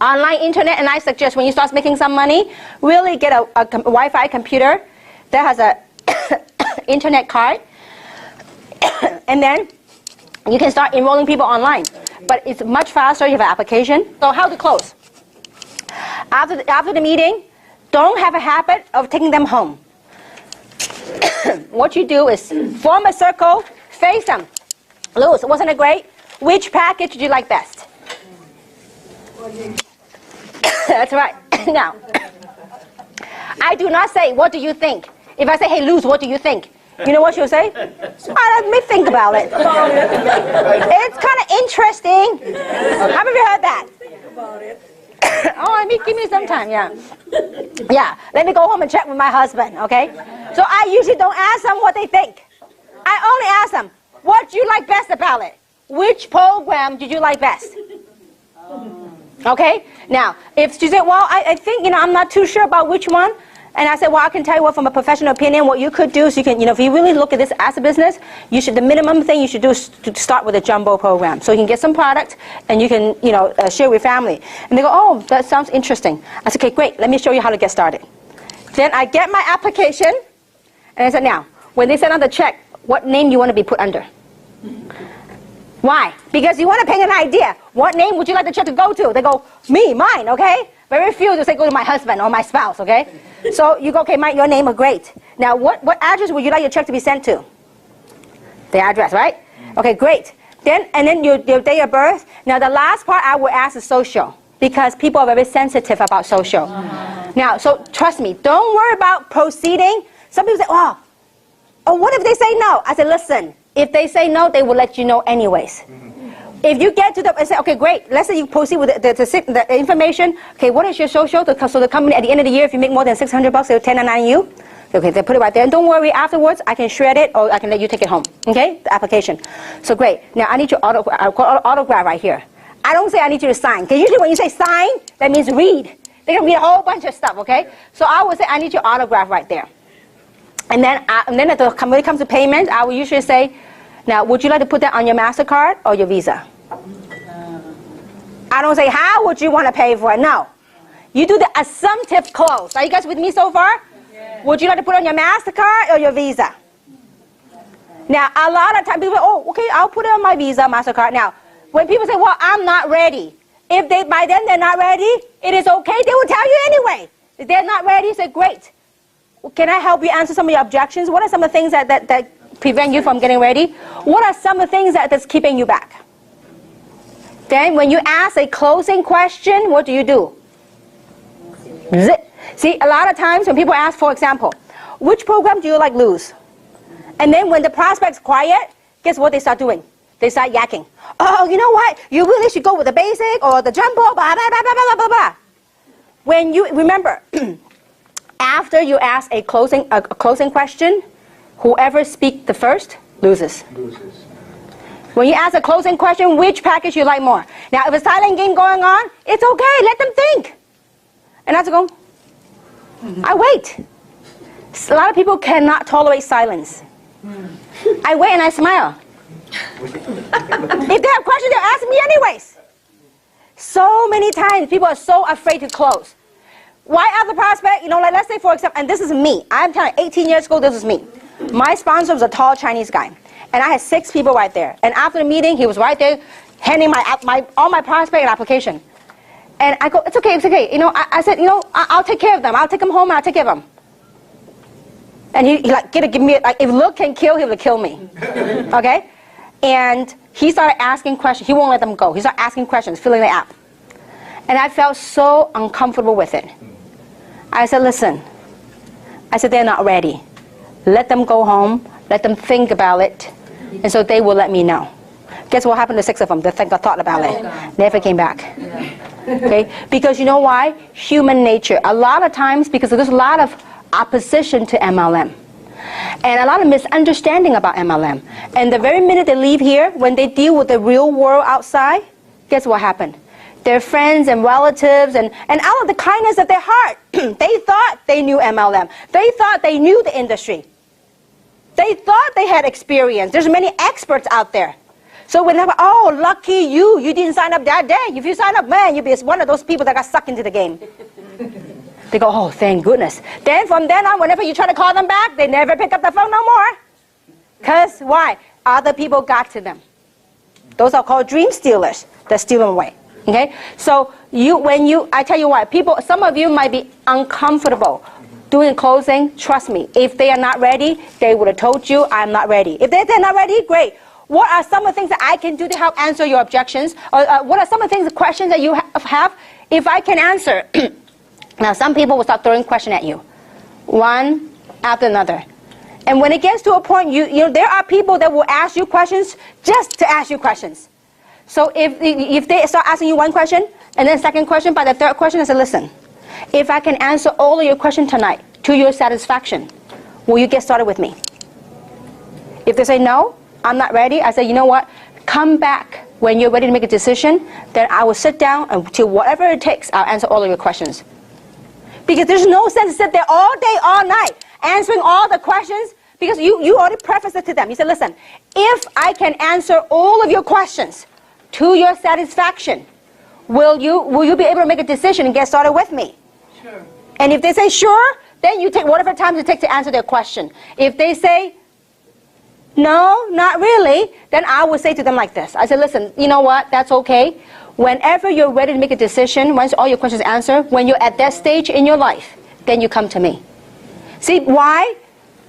online internet, and I suggest when you start making some money, really get a Wi-Fi computer that has a internet card, and then you can start enrolling people online. But it's much faster. You have an application. So how to close? After the meeting, don't have a habit of taking them home. What you do is form a circle, face them. Luz, wasn't it great? Which package did you like best? That's right. Now, I do not say, what do you think? If I say, hey, Luz, what do you think? You know what she'll say? Let me think about it. It's kind of interesting. How many of you heard that? Give me some time, yeah. Yeah, let me go home and check with my husband, okay? So I usually don't ask them what they think. I only ask them, what do you like best about it? Which program did you like best? Okay? Now, if she said, well, I think, I'm not too sure about which one. And I said, well, I can tell you what, from a professional opinion, what you could do. So you can, if you really look at this as a business, the minimum thing you should do is to start with a jumbo program. So you can get some product and you can, share with family. And they go, oh, that sounds interesting. I said, okay, great. Let me show you how to get started. Then I get my application. And I said, now, when they send out the check, what name do you want to be put under? Why? Because you want to paint an idea. What name would you like the check to go to? They go, me, mine, okay? Very few will say go to my husband or my spouse, okay? So you go, okay, your name is great. Now, what address would you like your check to be sent to? The address, right? Okay, great. And then your date of birth. Now, the last part I will ask is social, because people are very sensitive about social. Now, so trust me, don't worry about proceeding. Some people say, oh, what if they say no? I said, listen, if they say no, they will let you know anyways. If you get to and say, okay, great, let's say you proceed with the information. Okay, what is your social? So the company, at the end of the year, if you make more than $600, they'll 1099 you. Okay, they put it right there. And don't worry, afterwards, I can shred it or I can let you take it home. Okay, the application. So great. Now, I need your autograph right here. I don't say I need you to sign. Because usually when you say sign, that means read. They can read a whole bunch of stuff, okay? So I would say I need your autograph right there. And then when it comes to payment, I will usually say, now, would you like to put that on your MasterCard or your Visa? I don't say, how would you want to pay for it? No. You do the assumptive close. Are you guys with me so far? Yeah. Would you like to put it on your MasterCard or your Visa? Now, a lot of times people say, oh, okay, I'll put it on my Visa, MasterCard. Now, when people say, well, I'm not ready. If by then they're not ready, it is okay. They will tell you anyway. If they're not ready, say, great. Can I help you answer some of your objections? What are some of the things that prevent you from getting ready? What are some of the things that's keeping you back? Then when you ask a closing question, what do? See, a lot of times when people ask, for example, which program do you like Luz? And then when the prospect's quiet, guess what they start doing? They start yakking. Oh, you know what? You really should go with the basic or the jumbo, blah, blah, blah, blah, blah, blah, blah. When you, remember, after you ask a closing question, whoever speaks the first loses. When you ask a closing question, which package you like more? Now, if a silent game going on, it's okay. Let them think. And I have to go, I wait. A lot of people cannot tolerate silence. I wait and I smile. If they have questions, they'll ask me anyways. So many times, people are so afraid to close. Why ask the prospect? Like let's say, for example, and this is me. I'm telling you, 18 years ago, this is me. My sponsor was a tall Chinese guy. And I had 6 people right there. And after the meeting, he was right there handing all my prospect and application. And I go, it's okay. I said, I'll take care of them. I'll take them home and I'll take care of them. And he give me, if look can kill, he will kill me. Okay? And he started asking questions. He won't let them go. He started asking questions, filling the app. And I felt so uncomfortable with it. I said, listen. I said, they're not ready. Let them go home. Let them think about it. And so they will let me know. Guess what happened to 6 of them? They thought about it. Never came back. Okay? Because you know why? Human nature. A lot of times, because there's a lot of opposition to MLM. And a lot of misunderstanding about MLM. And the very minute they leave here, when they deal with the real world outside, guess what happened? Their friends and relatives and out of the kindness of their heart, they thought they knew MLM. They thought they knew the industry. They thought they had experience. There's many experts out there. So whenever, oh, lucky you didn't sign up that day. If you sign up, man, you'll be one of those people that got sucked into the game. They go, oh, thank goodness. Then from then on, whenever you try to call them back, they never pick up the phone no more. Because why? Other people got to them. Those are called dream stealers that steal them away. Okay? So I tell you what, some of you might be uncomfortable doing closing. Trust me, if they are not ready, they would have told you, I'm not ready. If they're not ready, great. What are some of the things that I can do to help answer your objections? Or what are some of the things, the questions that you have? If I can answer. Now, some people will start throwing questions at you, one after another. And when it gets to a point, there are people that will ask you questions just to ask you questions. So if they start asking you one question, and then second question, by the third question, I say, listen, if I can answer all of your questions tonight to your satisfaction, will you get started with me? If they say no, I'm not ready, I say, you know what, come back when you're ready to make a decision, then I will sit down until whatever it takes, I'll answer all of your questions. Because there's no sense to sit there all day, all night, answering all the questions, because you already prefaced it to them. You said, listen, if I can answer all of your questions to your satisfaction, will you be able to make a decision and get started with me? Sure. And if they say sure, then you take whatever time it takes to answer their question. If they say, no, not really, then I will say to them like this. I said, listen, you know what, that's okay. Whenever you're ready to make a decision, once all your questions are answered, when you're at that stage in your life, then you come to me. See, why?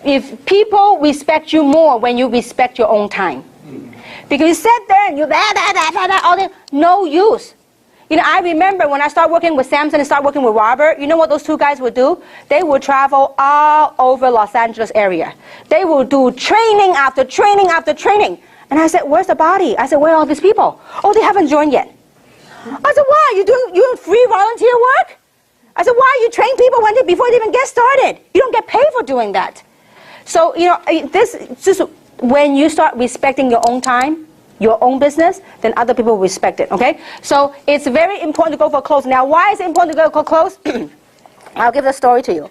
If people respect you more when you respect your own time. Because you sit there and you all day, no use. I remember when I started working with Samson and started working with Robert, you know what those two guys would do? They would travel all over Los Angeles area. They would do training after training after training. And I said, where's the body? I said, where are all these people? Oh, they haven't joined yet. I said, why? You doing free volunteer work? I said, why you train people before they even get started? You don't get paid for doing that. So, when you start respecting your own time, your own business, then other people will respect it, okay? So it's very important to go for close. Now, why is it important to go for close? I'll give the story to you.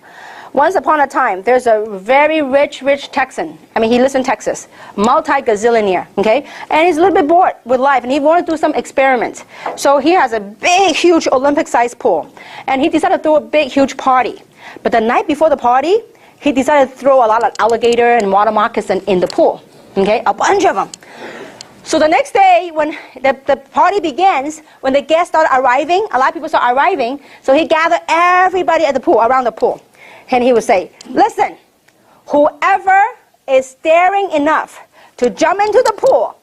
Once upon a time, there's a very rich Texan. I mean, he lives in Texas, multi-gazillionaire, okay? And he's a little bit bored with life, and he wanted to do some experiments. So he has a big, huge Olympic-sized pool, and he decided to throw a big, huge party. But the night before the party, he decided to throw a lot of alligator and water moccasin in the pool, okay? A bunch of them. So the next day, when the party begins, when the guests start arriving, a lot of people start arriving, so he gathered everybody at the pool, around the pool. And he would say, listen, whoever is daring enough to jump into the pool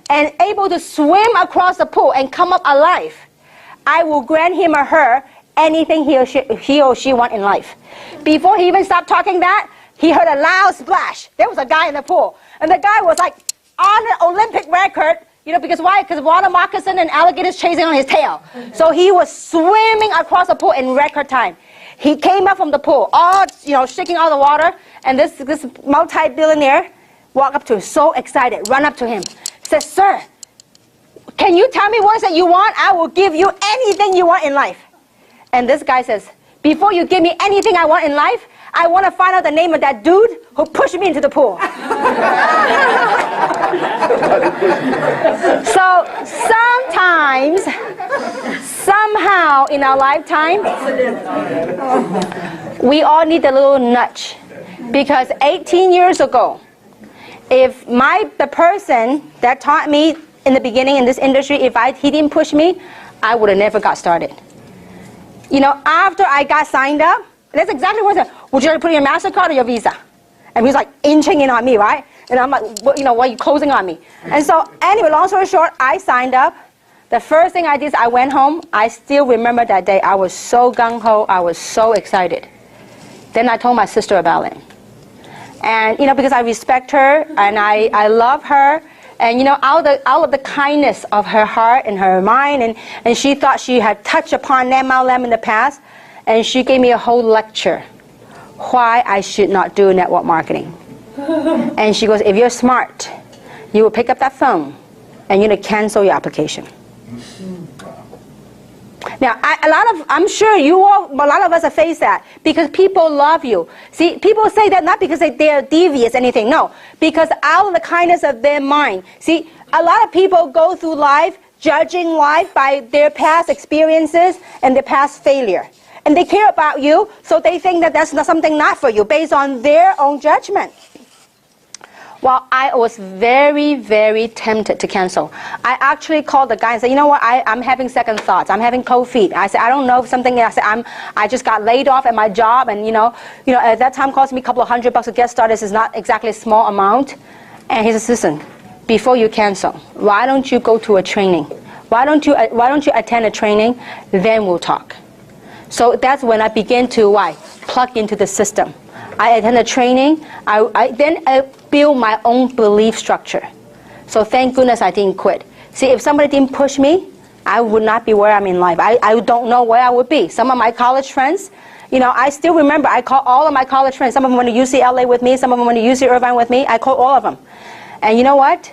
and able to swim across the pool and come up alive, I will grant him or her anything he or she want in life. Before he even stopped talking that, he heard a loud splash. There was a guy in the pool. And the guy was like on an Olympic record, because why? Because water moccasin and alligators chasing on his tail. So he was swimming across the pool in record time. He came up from the pool, all shaking all the water, and this multi-billionaire walked up to him, so excited, run up to him, says, sir, can you tell me what is it you want? I will give you anything you want in life. And this guy says, before you give me anything I want in life, I want to find out the name of that dude who pushed me into the pool. So sometimes, somehow in our lifetime, we all need a little nudge. Because 18 years ago, if the person that taught me in the beginning in this industry, he didn't push me, I would have never got started. After I got signed up, that's exactly what I said. Would you like to put in your MasterCard or your Visa? And he's like inching in on me, right? And I'm like, why are you closing on me? And so anyway, long story short, I signed up. The first thing I did is I went home. I still remember that day. I was so gung-ho. I was so excited. Then I told my sister about it. And, because I respect her and I love her. And, out of the kindness of her heart and her mind, and she thought she had touched upon Mount in the past, and she gave me a whole lecture why I should not do network marketing. And she goes, if you're smart, you will pick up that phone and you're going to cancel your application. Now, I'm sure a lot of us have faced that because people love you. See, people say that not because they are devious or anything. No, because out of the kindness of their mind. See, a lot of people go through life judging life by their past experiences and their past failure. And they care about you, so they think that that's something not for you based on their own judgment. Well, I was very, very tempted to cancel. I actually called the guy and said, you know what, I'm having second thoughts. I'm having cold feet. I said, I don't know if something, I said, I just got laid off at my job, and you know, at that time it cost me a couple of $100 to get started. This is not exactly a small amount. And he says, listen, before you cancel, why don't you go to a training? Why don't you attend a training? Then we'll talk. So that's when I began to plug into the system. I attended training. I built my own belief structure. So thank goodness I didn't quit. See, if somebody didn't push me, I would not be where I'm in life. I don't know where I would be. Some of my college friends, I still remember, I called all of my college friends. Some of them went to UCLA with me. Some of them went to UC Irvine with me. I called all of them. And you know what?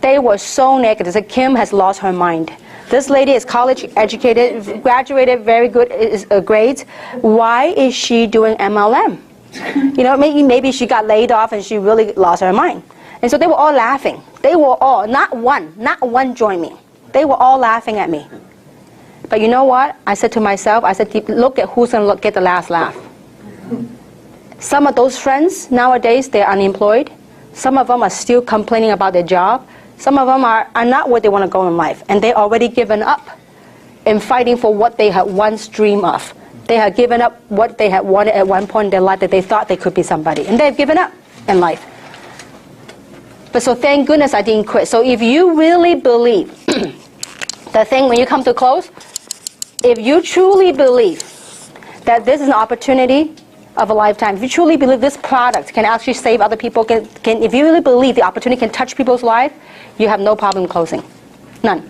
They were so negative. They said, Kim has lost her mind. This lady is college educated, graduated, very good grades. Why is she doing MLM? Maybe she got laid off and she really lost her mind. And so they were all laughing. They were all, not one joined me. They were all laughing at me. But you know what? I said to myself, look at who's going to get the last laugh. Some of those friends, nowadays, they're unemployed. Some of them are still complaining about their job. Some of them are not where they want to go in life. And they've already given up in fighting for what they had once dreamed of. They had given up what they had wanted at one point in their life, that they thought they could be somebody. And they've given up in life. But so thank goodness I didn't quit. So if you really believe the thing, when you come to close, if you truly believe that this is an opportunity of a lifetime, if you truly believe this product can actually save other people, if you really believe the opportunity can touch people's life, you have no problem closing. None.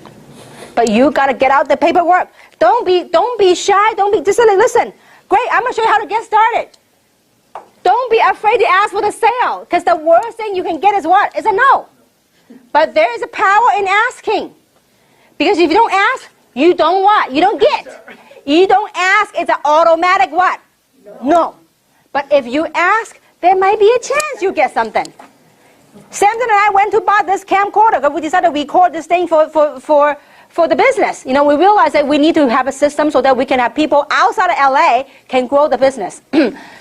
But you got to get out the paperwork. Don't be shy. Just listen. Great, I'm going to show you how to get started. Don't be afraid to ask for the sale, because the worst thing you can get is what? Is a no. But there is a power in asking. Because if you don't ask, you don't what? You don't get. You don't ask, it's an automatic what? No. But if you ask, there might be a chance you get something. Samson and I went to buy this camcorder because we decided to record this thing for the business. We realized that we need to have a system so that we can have people outside of LA can grow the business.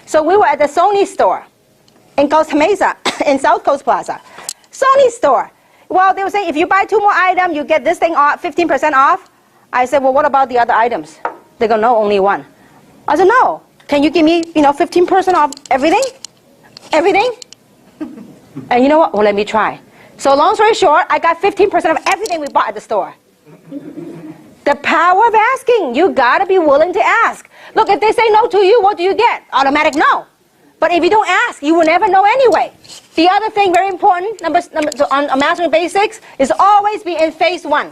So we were at the Sony store in Costa Mesa, in South Coast Plaza. Sony store. Well, they were saying if you buy 2 more items, you get this thing off, 15% off. I said, well, what about the other items? They go, no, only one. I said, no. Can you give me, 15% off everything? Everything? And you know what? Well, let me try. So long story short, I got 15% of everything we bought at the store. The power of asking. You got to be willing to ask. Look, if they say no to you, what do you get? Automatic no. But if you don't ask, you will never know anyway. The other thing, very important, on Mastering Basics, is always be in phase 1.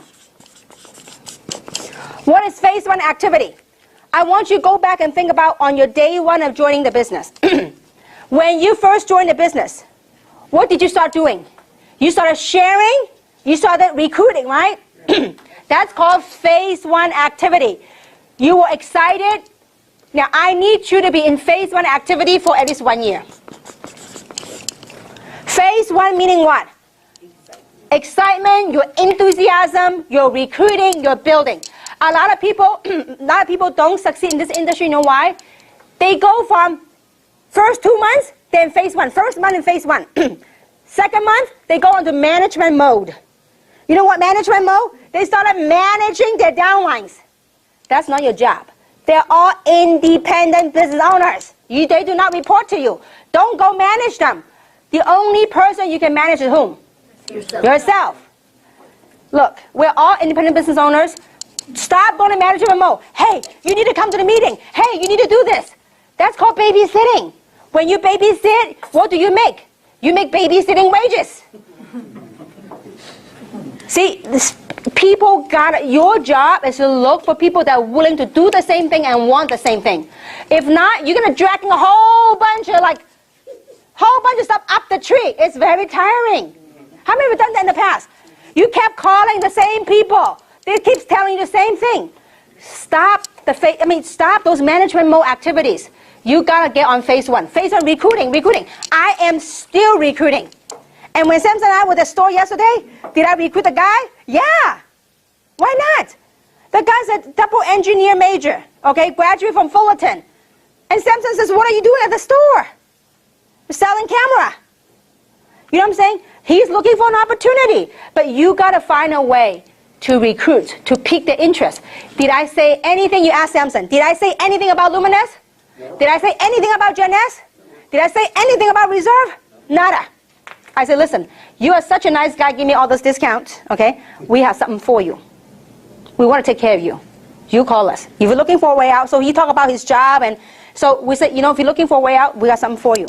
What is phase 1 activity? I want you to go back and think about on your day 1 of joining the business. When you first joined the business, what did you start doing? You started sharing, you started recruiting, right? That's called phase 1 activity. You were excited. Now, I need you to be in phase 1 activity for at least 1 year. Phase 1 meaning what? Excitement, your enthusiasm, your recruiting, your building. A lot of people don't succeed in this industry. You know why? They go from first 2 months, then phase 1. First month in phase 1. Second month, they go into management mode. You know what management mode? They started managing their downlines. That's not your job. They're all independent business owners. They do not report to you. Don't go manage them. The only person you can manage is whom? Yourself. Look, we're all independent business owners. Stop going to management mode. Hey, you need to come to the meeting. Hey, you need to do this. That's called babysitting. When you babysit, what do you make? You make babysitting wages. See, your job is to look for people that are willing to do the same thing and want the same thing. If not, you're going to drag a whole bunch of stuff up the tree. It's very tiring. How many of you have done that in the past? You kept calling the same people. They keep telling you the same thing. stop stop those management mode activities. You gotta get on phase one. Phase one, recruiting. I am still recruiting. And when Samson and I were at the store yesterday, did I recruit the guy? Yeah. Why not? The guy's a double engineer major, okay, graduate from Fullerton. And Samson says, what are you doing at the store? You're selling camera. You know what I'm saying? He's looking for an opportunity. But you got to find a way to recruit, to pique the interest. Did I say anything? You asked Samson. Did I say anything about Luminous? No. Did I say anything about Gen S? Did I say anything about Reserve? Nada. I said, listen, you are such a nice guy. Give me all those discounts, okay? We have something for you. We want to take care of you. You call us. If you're looking for a way out, so he talked about his job, and so we said, if you're looking for a way out, we got something for you.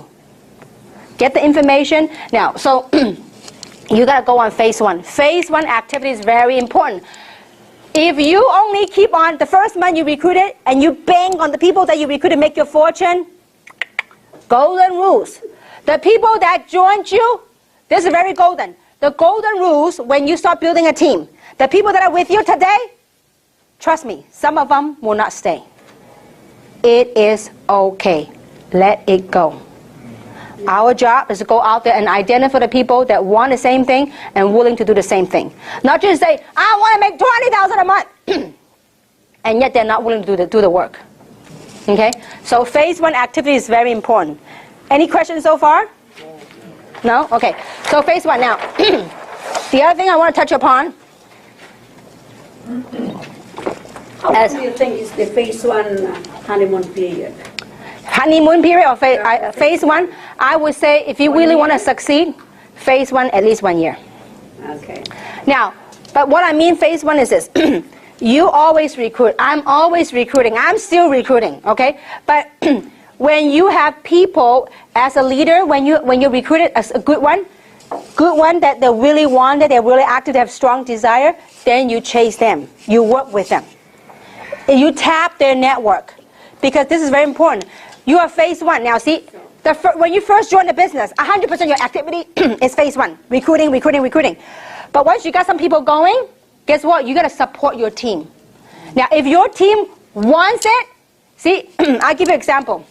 Get the information. Now, so you got to go on phase one. Phase one activity is very important. If you only keep on, the first month you recruited, and you bang on the people that you recruited make your fortune, golden rules. The people that joined you, this is very golden. The golden rules when you start building a team. The people that are with you today, trust me, some of them will not stay. It is okay. Let it go. Our job is to go out there and identify the people that want the same thing and willing to do the same thing. Not just say, I want to make $20,000 a month. And yet they're not willing to do the work. Okay? So phase one activity is very important. Any questions so far? No? Okay. So phase one. Now, the other thing I want to touch upon. How long do you think is the phase one honeymoon period? Honeymoon period or phase one? I would say if you really want to succeed, phase one at least 1 year. Okay. Now, but what I mean phase one is this. You always recruit. I'm always recruiting. I'm still recruiting. Okay? But when you have people as a leader, when you recruit it as a good one that they really want it, they're really active, they have strong desire, then you chase them. You work with them. You tap their network. Because this is very important. You are phase one. Now see, when you first join the business, 100% of your activity is phase one. Recruiting. But once you got some people going, guess what? You got to support your team. Now if your team wants it, see, I'll give you an example.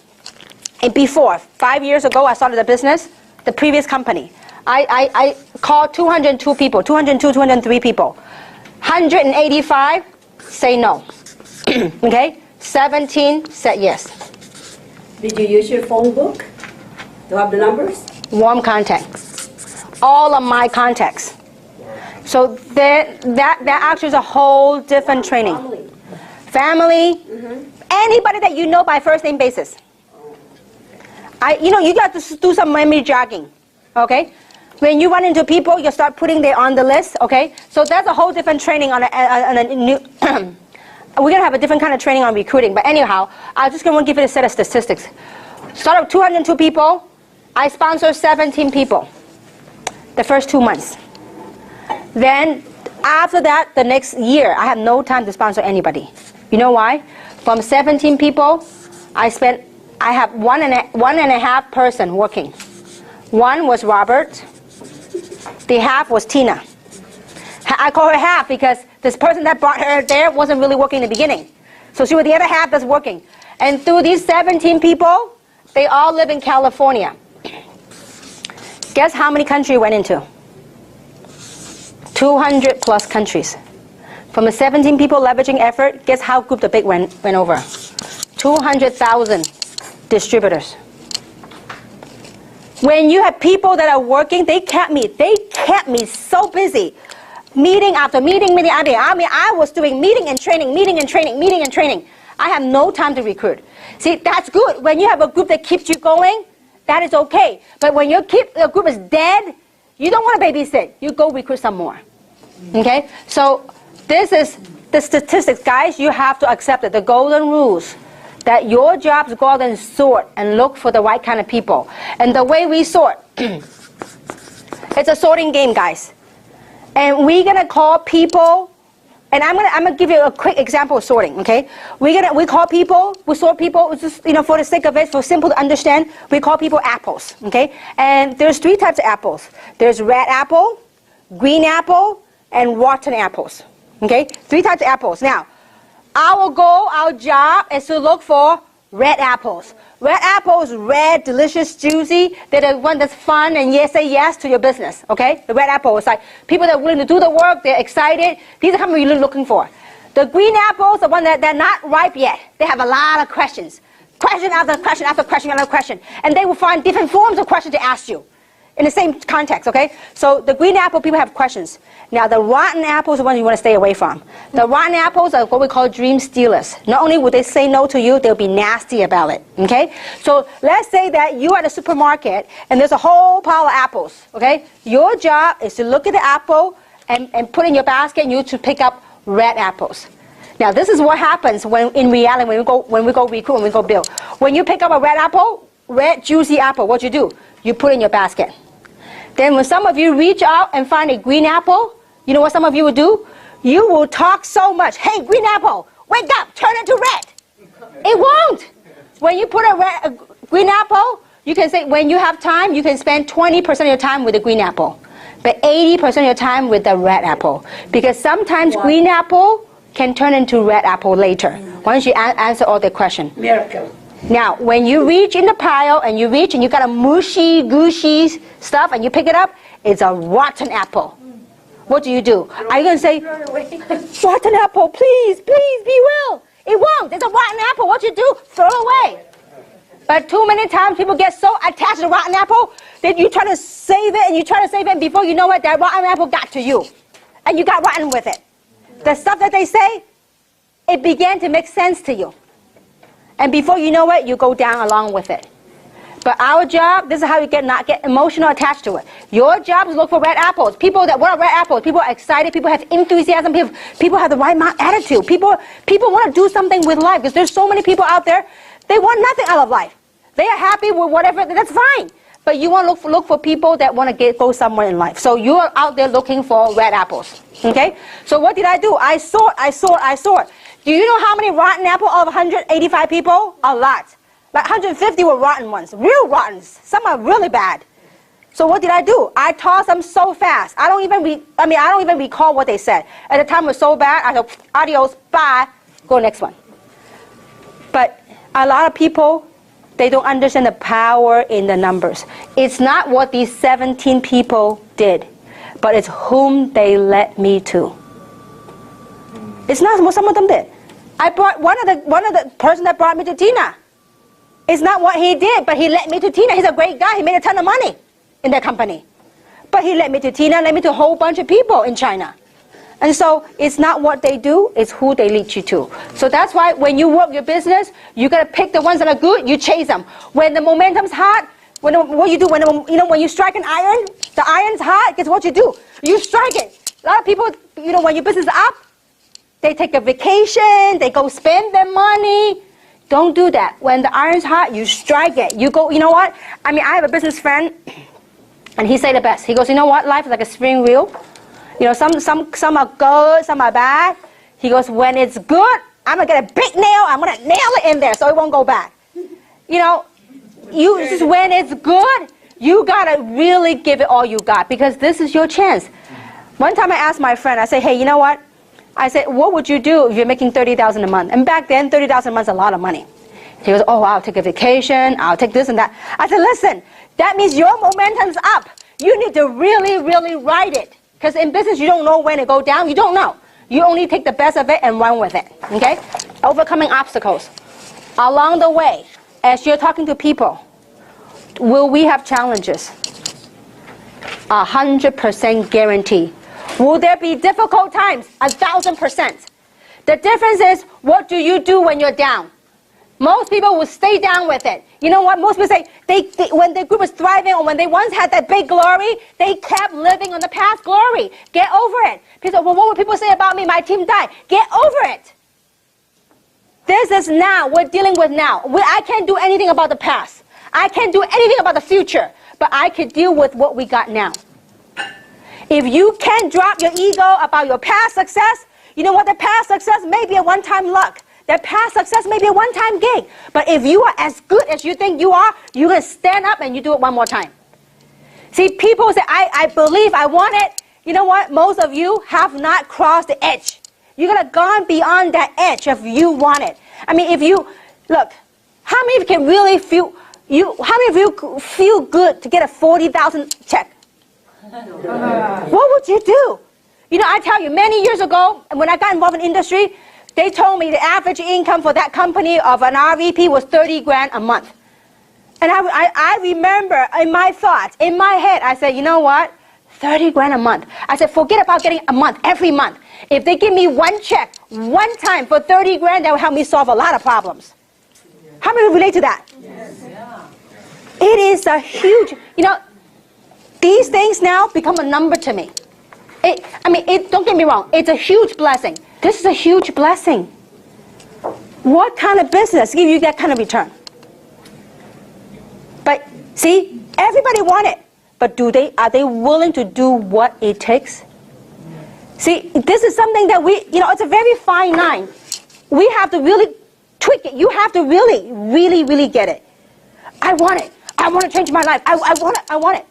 And before, 5 years ago, I started a business, the previous company. I called 202 people, 203 people. 185 say no. Okay? 17 said yes. Did you use your phone book to have the numbers? Warm contact. All of my contacts. So that actually is a whole different training. Family. Anybody that you know by first name basis. You got to do some memory jogging, okay? When you run into people, you start putting them on the list, okay? So that's a whole different training on a new. We're gonna have a different kind of training on recruiting, but anyhow, I'm just gonna give you a set of statistics. Start with 202 people. I sponsor 17 people. The first 2 months. Then after that, the next year, I have no time to sponsor anybody. You know why? From 17 people, I have one and a half person working. One was Robert. The half was Tina. I call her half because this person that brought her there wasn't really working in the beginning. So she was the other half that's working. And through these 17 people, they all live in California. Guess how many countries went into? 200 plus countries. From the 17 people leveraging effort, guess how group the big went over? 200,000 distributors. When you have people that are working, they kept me so busy. Meeting after meeting. I was doing meeting and training. I have no time to recruit. See, that's good. When you have a group that keeps you going, that is okay. But when your group is dead, you don't want to babysit. You go recruit some more. Okay? So this is the statistics, guys. You have to accept it. The golden rules. That your job is to go out and sort and look for the right kind of people. And the way we sort, it's a sorting game, guys. And we're gonna call people, and I'm gonna give you a quick example of sorting, okay? We call people, we sort people, just for the sake of it, for simple to understand, we call people apples, okay? And there's 3 types of apples. There's red apple, green apple, and rotten apples, okay? 3 types of apples. Now, Our goal, our job is to look for red apples. Red apples, red, delicious, juicy. They're the one that's fun and say yes to your business, okay? The red apple is like people that are willing to do the work, they're excited. These are what you're looking for. The green apples, the one that they're not ripe yet. They have a lot of questions. Question after question after question after question. And they will find different forms of questions to ask you in the same context, okay? So the green apple, people have questions. Now the rotten apples are the ones you want to stay away from. The rotten apples are what we call dream stealers. Not only will they say no to you, they'll be nasty about it, okay? So let's say that you're at a supermarket and there's a whole pile of apples, okay? Your job is to look at the apple and put in your basket and you to pick up red apples. Now this is what happens when in reality when we go recruit, when we go build. When you pick up a red apple, red juicy apple, what you do? You put it in your basket. Then when some of you reach out and find a green apple, you know what some of you will do? You will talk so much. Hey, green apple, wake up, turn it to red. It won't. When you put a green apple, you can say when you have time, you can spend 20% of your time with the green apple, but 80% of your time with the red apple. Because sometimes green apple can turn into red apple later, once you answer all the questions. Miracle. Now, when you reach in the pile and you reach and you got a mushy, gushy stuff and you pick it up, it's a rotten apple. What do? Are you going to say, rotten apple, please, please, be well? It won't. It's a rotten apple. What you do? Throw it away. But too many times people get so attached to the rotten apple that you try to save it and you try to save it, and before you know it, that rotten apple got to you. And you got rotten with it. The stuff that they say, it began to make sense to you. And before you know it, you go down along with it. But our job, this is how you not get emotional attached to it. Your job is to look for red apples. People that want red apples, people are excited, people have enthusiasm, people have the right attitude. People want to do something with life, because there's so many people out there, they want nothing out of life. They are happy with whatever, that's fine. But you want to look for people that want to go somewhere in life. So you're out there looking for red apples. Okay? So what did I do? I sort. Do you know how many rotten apples out of 185 people? A lot. Like 150 were rotten ones, real rotten. Some are really bad. So what did I do? I tossed them so fast. I don't even recall what they said. At the time it was so bad, I said, adios, bye, go next one. But a lot of people, they don't understand the power in the numbers. It's not what these 17 people did, but it's whom they led me to. It's not what some of them did. I brought one of the person that brought me to Tina. It's not what he did, but he led me to Tina. He's a great guy. He made a ton of money in that company. But he led me to Tina, led me to a whole bunch of people in China. And so it's not what they do, it's who they lead you to. So that's why when you work your business, you got to pick the ones that are good, you chase them. When the momentum's hot, what you do, when you strike an iron, the iron's hot, guess what you do? You strike it. A lot of people, when your business is up, they take a vacation, they go spend their money. Don't do that. When the iron's hot, you strike it. You go, you know what? I have a business friend, and he said the best. He goes, you know what? Life is like a spring wheel. Some are good, some are bad. He goes, when it's good, I'm going to get a big nail. I'm going to nail it in there so it won't go back. When it's good, you got to really give it all you got, because this is your chance. One time I asked my friend, I said, hey, you know what? I said, what would you do if you're making $30,000 a month? And back then, $30,000 a month is a lot of money. He goes, oh, I'll take a vacation. I'll take this and that. I said, listen, that means your momentum's up. You need to really, really ride it. Because in business, you don't know when to go down. You don't know. You only take the best of it and run with it. Okay? Overcoming obstacles. Along the way, as you're talking to people, will we have challenges? 100% guarantee. Will there be difficult times? 1,000%. The difference is, what do you do when you're down? Most people will stay down with it. You know what? Most people say, when the group was thriving, or when they once had that big glory, they kept living on the past glory. Get over it. People say, well, what would people say about me? My team died. Get over it. This is now. We're dealing with now. I can't do anything about the past. I can't do anything about the future. But I can deal with what we got now. If you can't drop your ego about your past success, you know what? The past success may be a one-time luck. The past success may be a one-time gig. But if you are as good as you think you are, you're going to stand up and you do it one more time. See, people say, I believe, I want it. You know what? Most of you have not crossed the edge. You gotta gone beyond that edge of you want it. I mean, if you look, how many of you can really feel how many of you feel good to get a 40,000 check? What would you do? You know, I tell you, many years ago, when I got involved in industry, they told me the average income for that company of an RVP was 30 grand a month. And I remember in my thoughts, in my head, I said, you know what? 30 grand a month. I said, forget about getting a month, every month. If they give me one check, one time for 30 grand, that will help me solve a lot of problems. How many relate to that? Yes. It is a huge, you know, these things now become a number to me. Don't get me wrong, it's a huge blessing. This is a huge blessing. What kind of business gives you that kind of return? But see, everybody wants it. But are they willing to do what it takes? See, this is something that it's a very fine line. We have to really tweak it. You have to really, really, really get it. I want it. I want to change my life. I want it. I want it.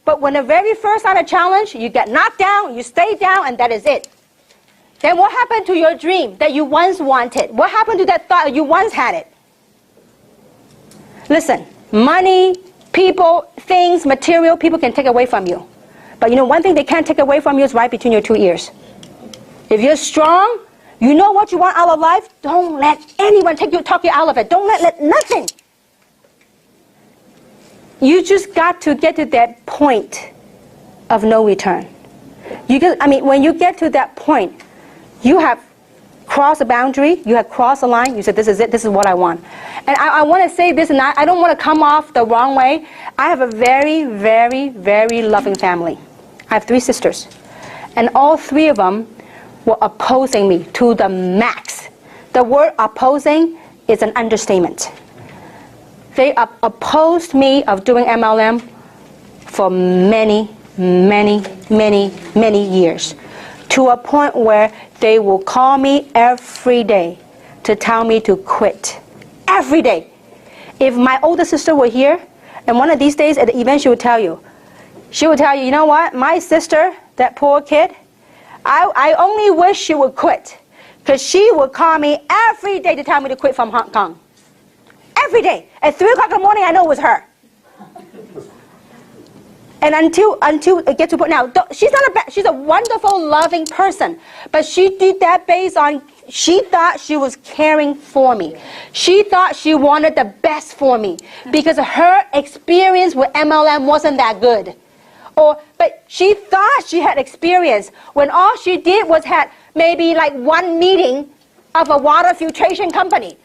But when the very first time a challenge, you get knocked down, you stay down, and that is it. Then what happened to your dream that you once wanted? What happened to that thought you once had it? Listen, money, people, things, material, people can take away from you. But you know, one thing they can't take away from you is right between your two ears. If you're strong, you know what you want out of life, don't let anyone talk you out of it. Don't let nothing. You just got to get to that point of no return. When you get to that point, you have crossed a boundary, you have crossed a line, you said, this is it, this is what I want. And I want to say this, and I don't want to come off the wrong way. I have a very, very, very loving family. I have 3 sisters. And all 3 of them were opposing me to the max. The word opposing is an understatement. They opposed me of doing MLM for many, many, many, many years, to a point where they will call me every day to tell me to quit. Every day. If my older sister were here, and one of these days at the event she would tell you, you know what, my sister, that poor kid, I only wish she would quit, because she would call me every day to tell me to quit from Hong Kong. Every day. At 3 o'clock in the morning, I know it was her. And until it gets to point now, she's a wonderful, loving person. But she did that based on, she thought she was caring for me. She thought she wanted the best for me, because her experience with MLM wasn't that good. But she thought she had experience when all she did was had maybe like 1 meeting of a water filtration company.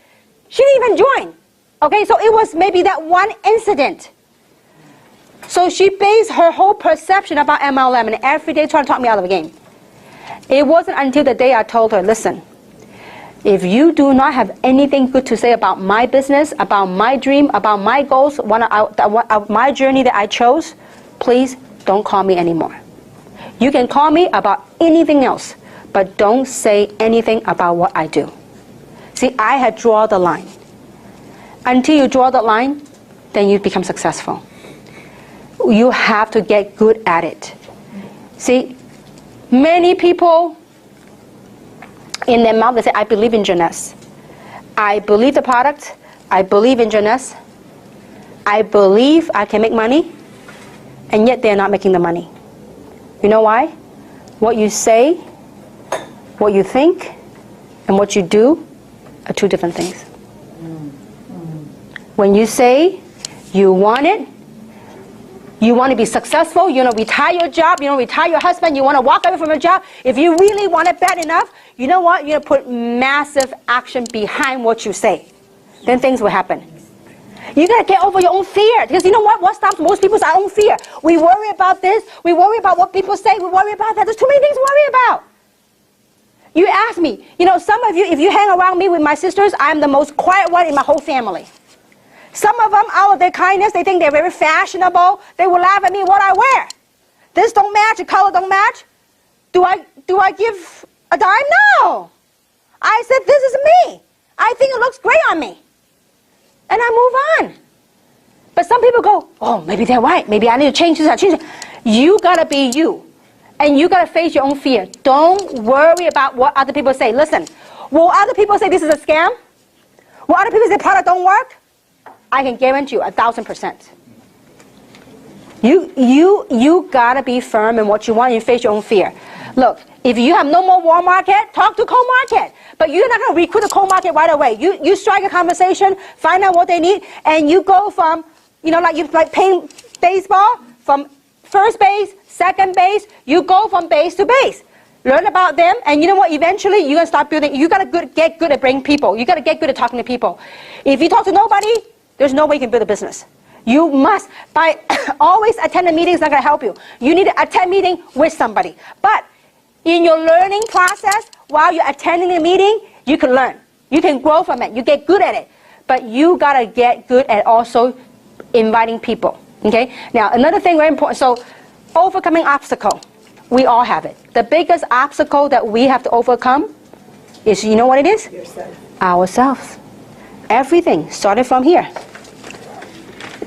She didn't even join. Okay, so it was maybe that 1 incident. So she based her whole perception about MLM, and every day trying to talk me out of the game. It wasn't until the day I told her, listen, if you do not have anything good to say about my business, about my dream, about my goals, my journey that I chose, please don't call me anymore. You can call me about anything else, but don't say anything about what I do. See, I had drawn the line. Until you draw the line, then you become successful. You have to get good at it. See, many people in their mouth, they say, I believe in Jeunesse. I believe the product. I believe in Jeunesse. I believe I can make money. And yet they're not making the money. You know why? What you say, what you think, and what you do are 2 different things. When you say you want it, you want to be successful, you want to retire your job, you want to retire your husband, you want to walk away from your job, if you really want it bad enough, you know what? You're going to put massive action behind what you say. Then things will happen. You got to get over your own fear. Because you know what? What stops most people is our own fear. We worry about this, we worry about what people say, we worry about that. There's too many things to worry about. You ask me, you know, some of you, if you hang around me with my sisters, I'm the most quiet one in my whole family. Some of them, out of their kindness, they think they're very fashionable. They will laugh at me what I wear. This don't match, the color don't match. Do I give a dime? No. I said, this is me. I think it looks great on me. And I move on. But some people go, oh, maybe they're right. Maybe I need to change this. You got to be you. And you got to face your own fear. Don't worry about what other people say. Listen, will other people say this is a scam? Will other people say product don't work? I can guarantee you 1,000%. You got to be firm in what you want and face your own fear. Look, if you have no more warm market, talk to cold market. But you're not going to recruit a cold market right away. You strike a conversation, find out what they need, and you go from, like playing baseball, from first base, second base, you go from base to base. Learn about them, and you know what? Eventually, you're going to start building. You got to get good at bringing people. You got to get good at talking to people. If you talk to nobody, there's no way you can build a business. You must, by always attending meetings, not going to help you. You need to attend meeting with somebody. But in your learning process, while you're attending the meeting, you can learn. You can grow from it. You get good at it. But you got to get good at also inviting people. Okay? Now, another thing very important. So, overcoming obstacle. We all have it. The biggest obstacle that we have to overcome is, you know what it is? Yourself. Ourselves. Everything started from here.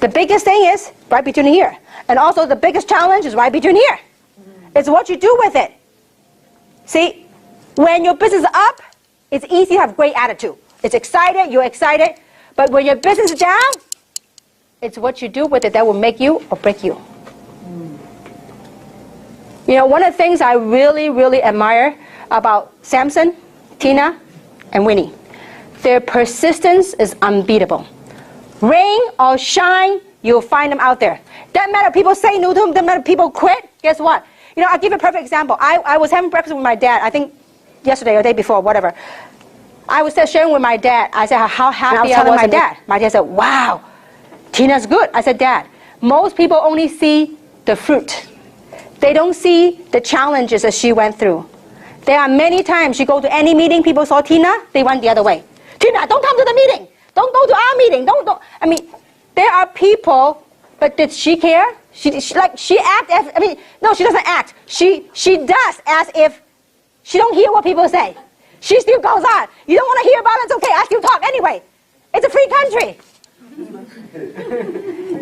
The biggest thing is right between here. And also the biggest challenge is right between here. It's what you do with it. See, when your business is up, it's easy to have great attitude. It's excited, you're excited. But when your business is down, it's what you do with it that will make you or break you. You know, one of the things I really, really admire about Samson, Tina, and Winnie, their persistence is unbeatable. Rain or shine, you'll find them out there. Doesn't matter if people say no to them, doesn't matter if people quit, guess what? You know, I'll give you a perfect example. I was having breakfast with my dad, I think yesterday or the day before, whatever. I was just sharing with my dad, I said how happy I was with my dad. My dad said, wow, Tina's good. I said, Dad, most people only see the fruit. They don't see the challenges that she went through. There are many times you go to any meeting, people saw Tina, they went the other way. Tina, don't come to the meeting. Don't go to our meeting. Don't. I mean, there are people, but did she care? She act as, I mean, no, she doesn't act. She does as if she don't hear what people say. She still goes on. You don't want to hear about it, it's okay. I still talk anyway. It's a free country.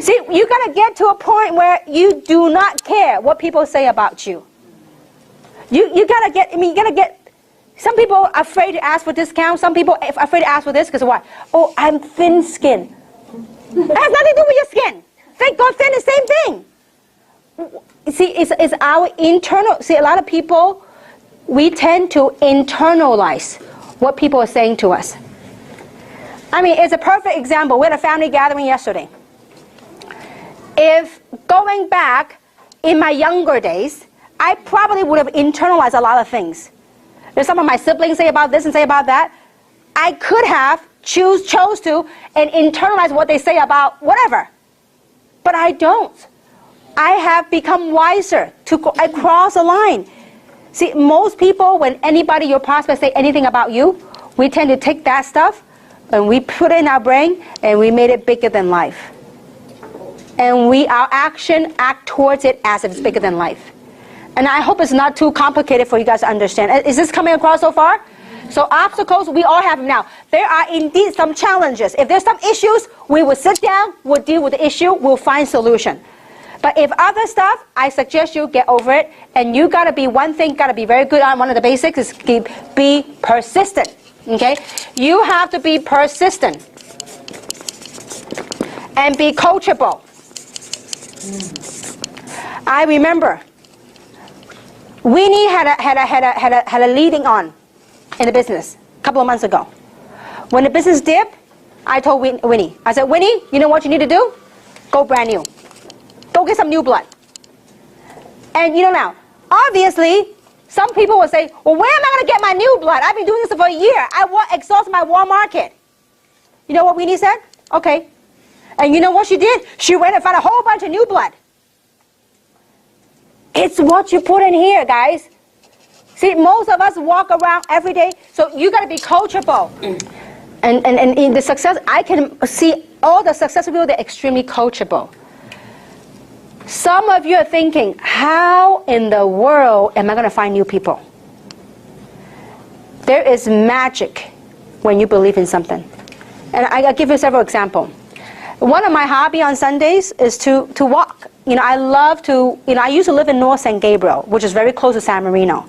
See, you got to get to a point where you do not care what people say about you. You got to get, you got to get, some people are afraid to ask for discounts. Some people are afraid to ask for this because what? Oh, I'm thin-skinned. It has nothing to do with your skin. Thank God, thin is the same thing. See, it's our internal, see, a lot of people, we tend to internalize what people are saying to us. I mean, it's a perfect example. We had a family gathering yesterday. If going back in my younger days, I probably would have internalized a lot of things. There's some of my siblings say about this and say about that. I could have chose to and internalize what they say about whatever. But I don't. I have become wiser. I cross a line. See, most people, when anybody, your prospects, say anything about you, we tend to take that stuff and we put it in our brain and we made it bigger than life. And our action act towards it as if it's bigger than life. And I hope it's not too complicated for you guys to understand. Is this coming across so far? So obstacles, we all have them now. There are indeed some challenges. If there's some issues, we will sit down, we'll deal with the issue, we'll find solution. But if other stuff, I suggest you get over it. And you got to be, one thing, got to be very good on, one of the basics is be persistent. Okay? You have to be persistent. And be coachable. I remember Winnie had a leading on in the business a couple of months ago. When the business dipped, I told Winnie, I said, Winnie, you know what you need to do? Go brand new. Go get some new blood. And you know now, obviously, some people will say, well, where am I going to get my new blood? I've been doing this for a year. I exhaust my warm market. You know what Winnie said? Okay. And you know what she did? She went and found a whole bunch of new blood. It's what you put in here, guys. See, most of us walk around every day, so you got to be coachable. And in the success, I can see all the successful people, they're extremely coachable. Some of you are thinking, how in the world am I going to find new people? There is magic when you believe in something. And I'll give you several examples. One of my hobbies on Sundays is to walk. I love to, I used to live in North San Gabriel, which is very close to San Marino.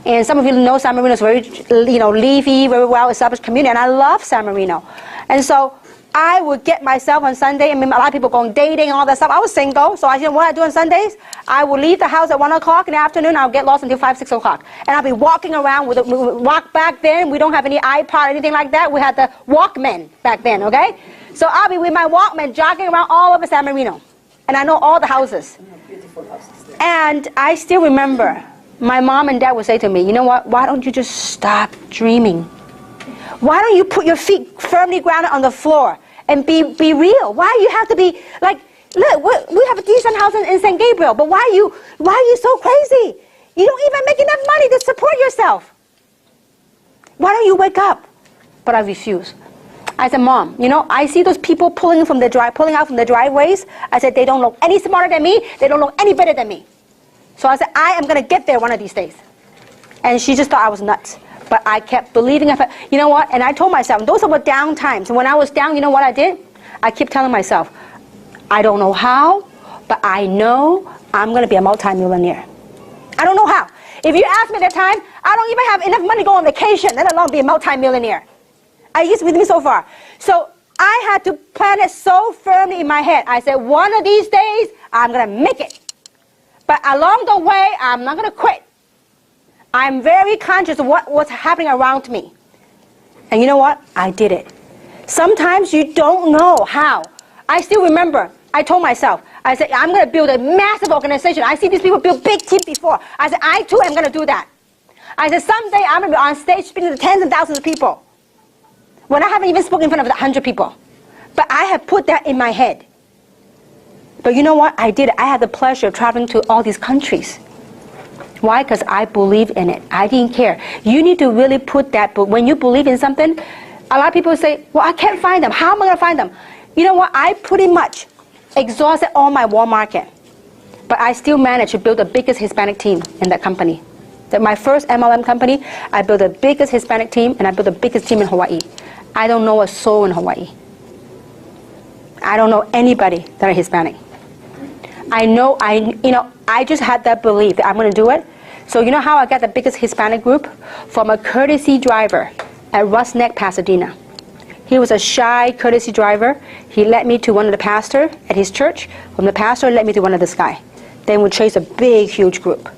And some of you know San Marino is very, leafy, very well-established community, and I love San Marino. And so I would get myself on Sunday, a lot of people going dating and all that stuff. I was single, so what I do on Sundays, I would leave the house at 1 o'clock in the afternoon, I'll get lost until 5, 6 o'clock. And I'll be walking around walk back then, we don't have any iPod or anything like that, we had the Walkman back then, okay? So I'll be with my Walkman jogging around all over San Marino. And I know all the houses. Beautiful houses there. And I still remember, my mom and dad would say to me, you know what, why don't you just stop dreaming? Why don't you put your feet firmly grounded on the floor and be real? Why you have to be like, look, we have a decent house in San Gabriel, but why are you so crazy? You don't even make enough money to support yourself. Why don't you wake up? But I refuse. I said, Mom, I see those people pulling out from the driveways. I said, they don't look any smarter than me. They don't look any better than me. So I said, I am going to get there one of these days. And she just thought I was nuts. But I kept believing. You know what? And I told myself, those were down times. And when I was down, you know what I did? I kept telling myself, I don't know how, but I know I'm going to be a multimillionaire. I don't know how. If you ask me at that time, I don't even have enough money to go on vacation, let alone be a multimillionaire. Are you with me so far? So I had to plan it so firmly in my head. I said, one of these days, I'm going to make it. But along the way, I'm not going to quit. I'm very conscious of what's happening around me. And you know what? I did it. Sometimes you don't know how. I still remember, I told myself, I said, I'm going to build a massive organization. I see these people build big teams before. I said, I too am going to do that. I said, someday I'm going to be on stage speaking to tens and thousands of people. When I haven't even spoken in front of 100 people. But I have put that in my head. But you know what? I did it. I had the pleasure of traveling to all these countries. Why? Because I believe in it. I didn't care. You need to really put that, but when you believe in something, a lot of people say, well, I can't find them. How am I going to find them? You know what? I pretty much exhausted all my warm market. But I still managed to build the biggest Hispanic team in that company. My first MLM company, I built the biggest Hispanic team, and I built the biggest team in Hawaii. I don't know a soul in Hawaii. I don't know anybody that are Hispanic. I just had that belief that I'm going to do it. So you know how I got the biggest Hispanic group? From a courtesy driver at Russ Neck, Pasadena. He was a shy courtesy driver. He led me to one of the pastors at his church. From the pastor, he led me to one of this guy. Then we chased a big, huge group.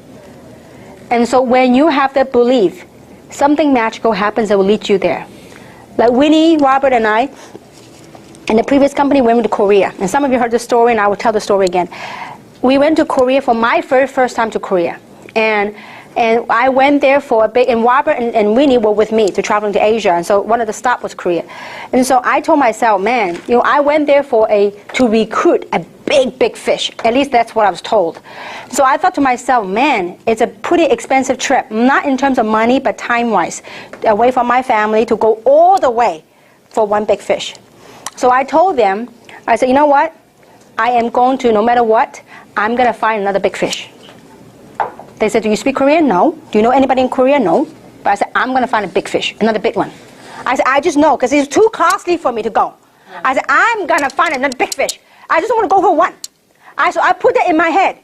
And so when you have that belief, something magical happens that will lead you there. Like Winnie, Robert, and I, in the previous company, we went to Korea. And some of you heard the story, and I will tell the story again. We went to Korea for my very first time to Korea. And I went there for a big, and Robert and Winnie were with me to traveling to Asia. And so one of the stops was Korea. And so I told myself, man, I went there to recruit a big fish. At least that's what I was told. So I thought to myself, man, it's a pretty expensive trip. Not in terms of money, but time-wise. Away from my family to go all the way for one big fish. So I told them, I said, you know what? I am going to, no matter what, I'm going to find another big fish. They said, do you speak Korean? No. Do you know anybody in Korea? No. But I said, I'm going to find a big fish, another big one. I said, I just know, because it's too costly for me to go. I said, I'm going to find another big fish. I just want to go for one. So I put that in my head.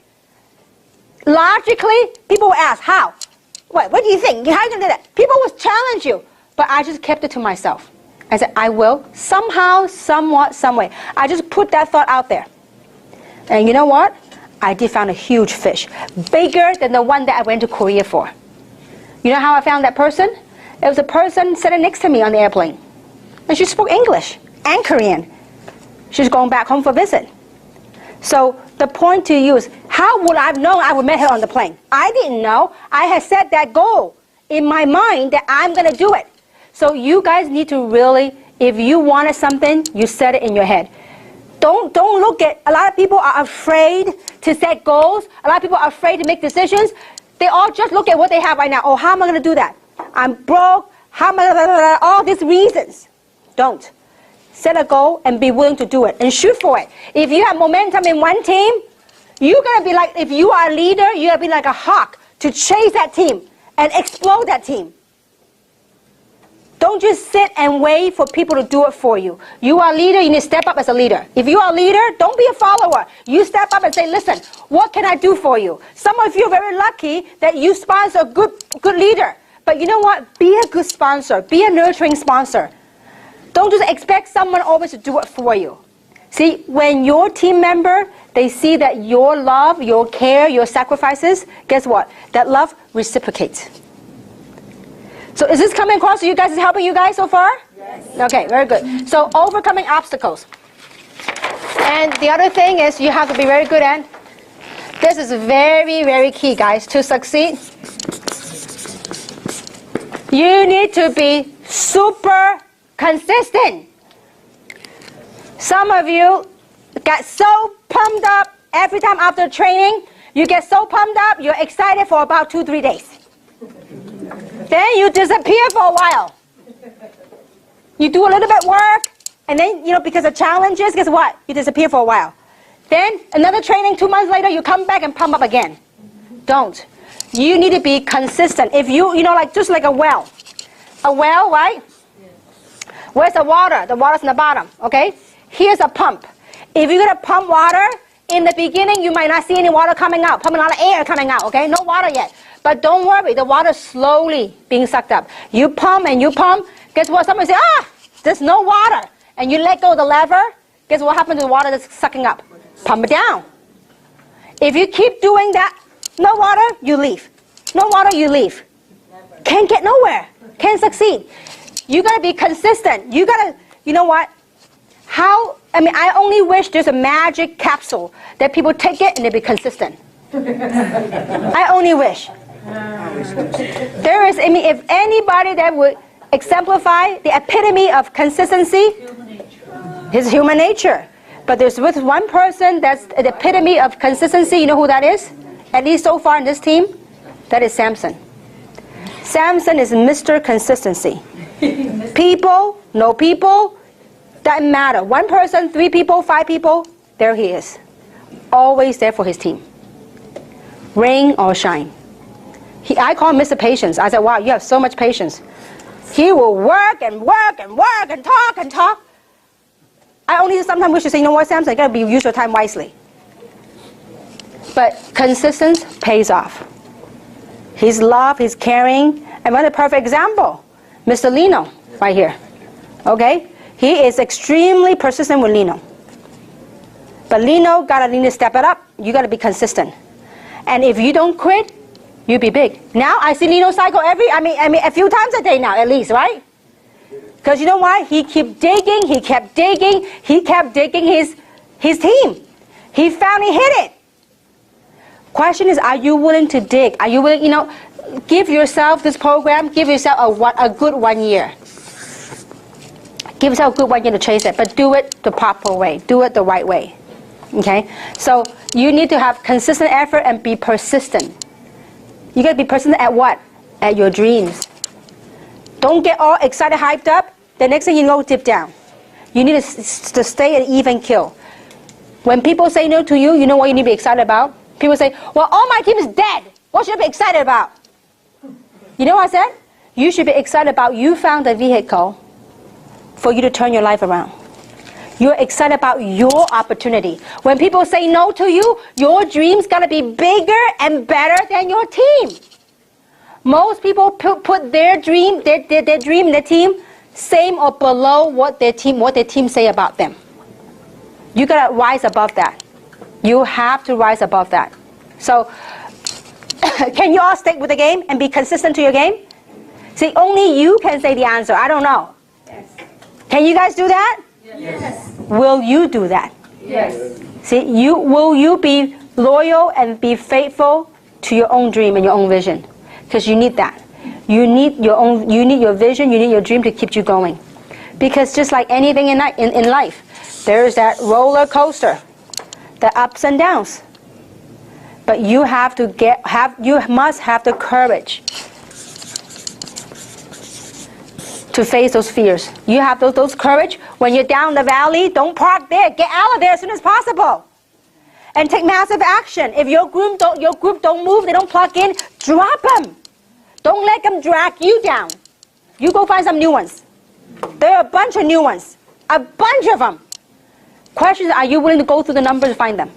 Logically, people will ask, how? What do you think? How are you going to do that? People will challenge you. But I just kept it to myself. I said, I will, somehow, somewhat, some way. I just put that thought out there. And you know what? I did find a huge fish, bigger than the one that I went to Korea for. You know how I found that person? It was a person sitting next to me on the airplane. And she spoke English and Korean. She's going back home for a visit. So the point to you is, how would I have known I would meet her on the plane? I didn't know. I had set that goal in my mind that I'm going to do it. So you guys need to really, if you wanted something, you set it in your head. Don't look at, a lot of people are afraid to set goals. A lot of people are afraid to make decisions. They all just look at what they have right now. Oh, how am I going to do that? I'm broke. How am I going to, all these reasons. Don't. Set a goal and be willing to do it and shoot for it. If you have momentum in one team, you're going to be like, if you are a leader, you're going to be like a hawk to chase that team and explode that team. Don't just sit and wait for people to do it for you. You are a leader, you need to step up as a leader. If you are a leader, don't be a follower. You step up and say, listen, what can I do for you? Some of you are very lucky that you sponsor a good leader. But you know what? Be a good sponsor. Be a nurturing sponsor. Don't just expect someone always to do it for you. See, when your team member, they see that your love, your care, your sacrifices, guess what? That love reciprocates. So is this coming across to you guys? Is it helping you guys so far? Yes. Okay, very good. So overcoming obstacles. And the other thing is you have to be very good at, this is very, very key, guys, to succeed. You need to be super consistent. Some of you get so pumped up every time after training. You get so pumped up, you're excited for about 2-3 days. Then you disappear for a while. You do a little bit work, and then, because of challenges, guess what? You disappear for a while. Then another training 2 months later, you come back and pump up again. Don't. You need to be consistent. If just like a well. A well, right? Where's the water? The water's in the bottom, okay? Here's a pump. If you're going to pump water, in the beginning, you might not see any water coming out, pumping a lot of air coming out, okay? No water yet. But don't worry, the water's slowly being sucked up. You pump and you pump, guess what? Somebody say, there's no water. And you let go of the lever, guess what happens to the water that's sucking up? Pump it down. If you keep doing that, no water, you leave. No water, you leave. Can't get nowhere. Can't succeed. You got to be consistent. You got to, you know what? I only wish there's a magic capsule that people take it and they be consistent. I only wish. There is, if anybody that would exemplify the epitome of consistency, it's human nature. But there's with one person that's the epitome of consistency. You know who that is? At least so far in this team, that is Samson. Samson is Mr. Consistency. People, no people, doesn't matter. One person, 3 people, 5 people, there he is. Always there for his team. Rain or shine. I call him Mr. Patience. I said, wow, you have so much patience. He will work and work and work and talk and talk. I only sometimes wish to say, you know what, Samson, you got to use your time wisely. But consistency pays off. His love, his caring, and what a perfect example. Mr. Lino, right here. Okay? He is extremely persistent with Lino. But Lino need to step it up. You got to be consistent. And if you don't quit, you be big. Now I see Lino cycle a few times a day now, at least, right? Because you know why? He kept digging, he kept digging his team. He finally hit it. Question is, are you willing to dig? Are you willing, give yourself this program, give yourself a good 1 year. Give yourself a good 1 year to chase it, but do it the proper way. Do it the right way. Okay? So you need to have consistent effort and be persistent. You got to be persistent at what? At your dreams. Don't get all excited, hyped up. The next thing you know, dip down. You need to stay at even kill. When people say no to you, you know what you need to be excited about? People say, well, all my team is dead. What should I be excited about? You know what I said? You should be excited about you found a vehicle for you to turn your life around. You're excited about your opportunity. When people say no to you, your dream's got to be bigger and better than your team. Most people put their dream, their team, same or below what their team say about them. You got to rise above that. You have to rise above that. So, can you all stick with the game and be consistent to your game? See, only you can say the answer. I don't know. Yes. Can you guys do that? Yes. Will you do that? Yes. See, will you be loyal and be faithful to your own dream and your own vision? Because you need that. You need your vision, you need your dream to keep you going. Because just like anything in life, there's that roller coaster, the ups and downs. But you must have the courage to face those fears. You have those courage. When you're down the valley, don't park there. Get out of there as soon as possible. And take massive action. If your group don't move, they don't plug in, drop them. Don't let them drag you down. You go find some new ones. There are a bunch of new ones. A bunch of them. Question is, are you willing to go through the numbers to find them?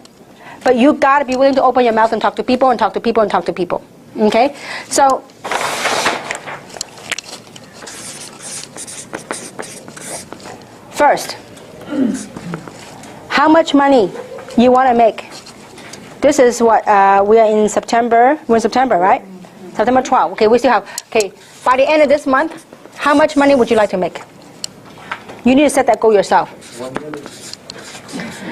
But you got to be willing to open your mouth and talk to people and talk to people and talk to people. Okay? So, first, how much money you want to make? This is what, we are in September. We're in September, right? September 12. Okay, we still have, okay, by the end of this month, how much money would you like to make? You need to set that goal yourself.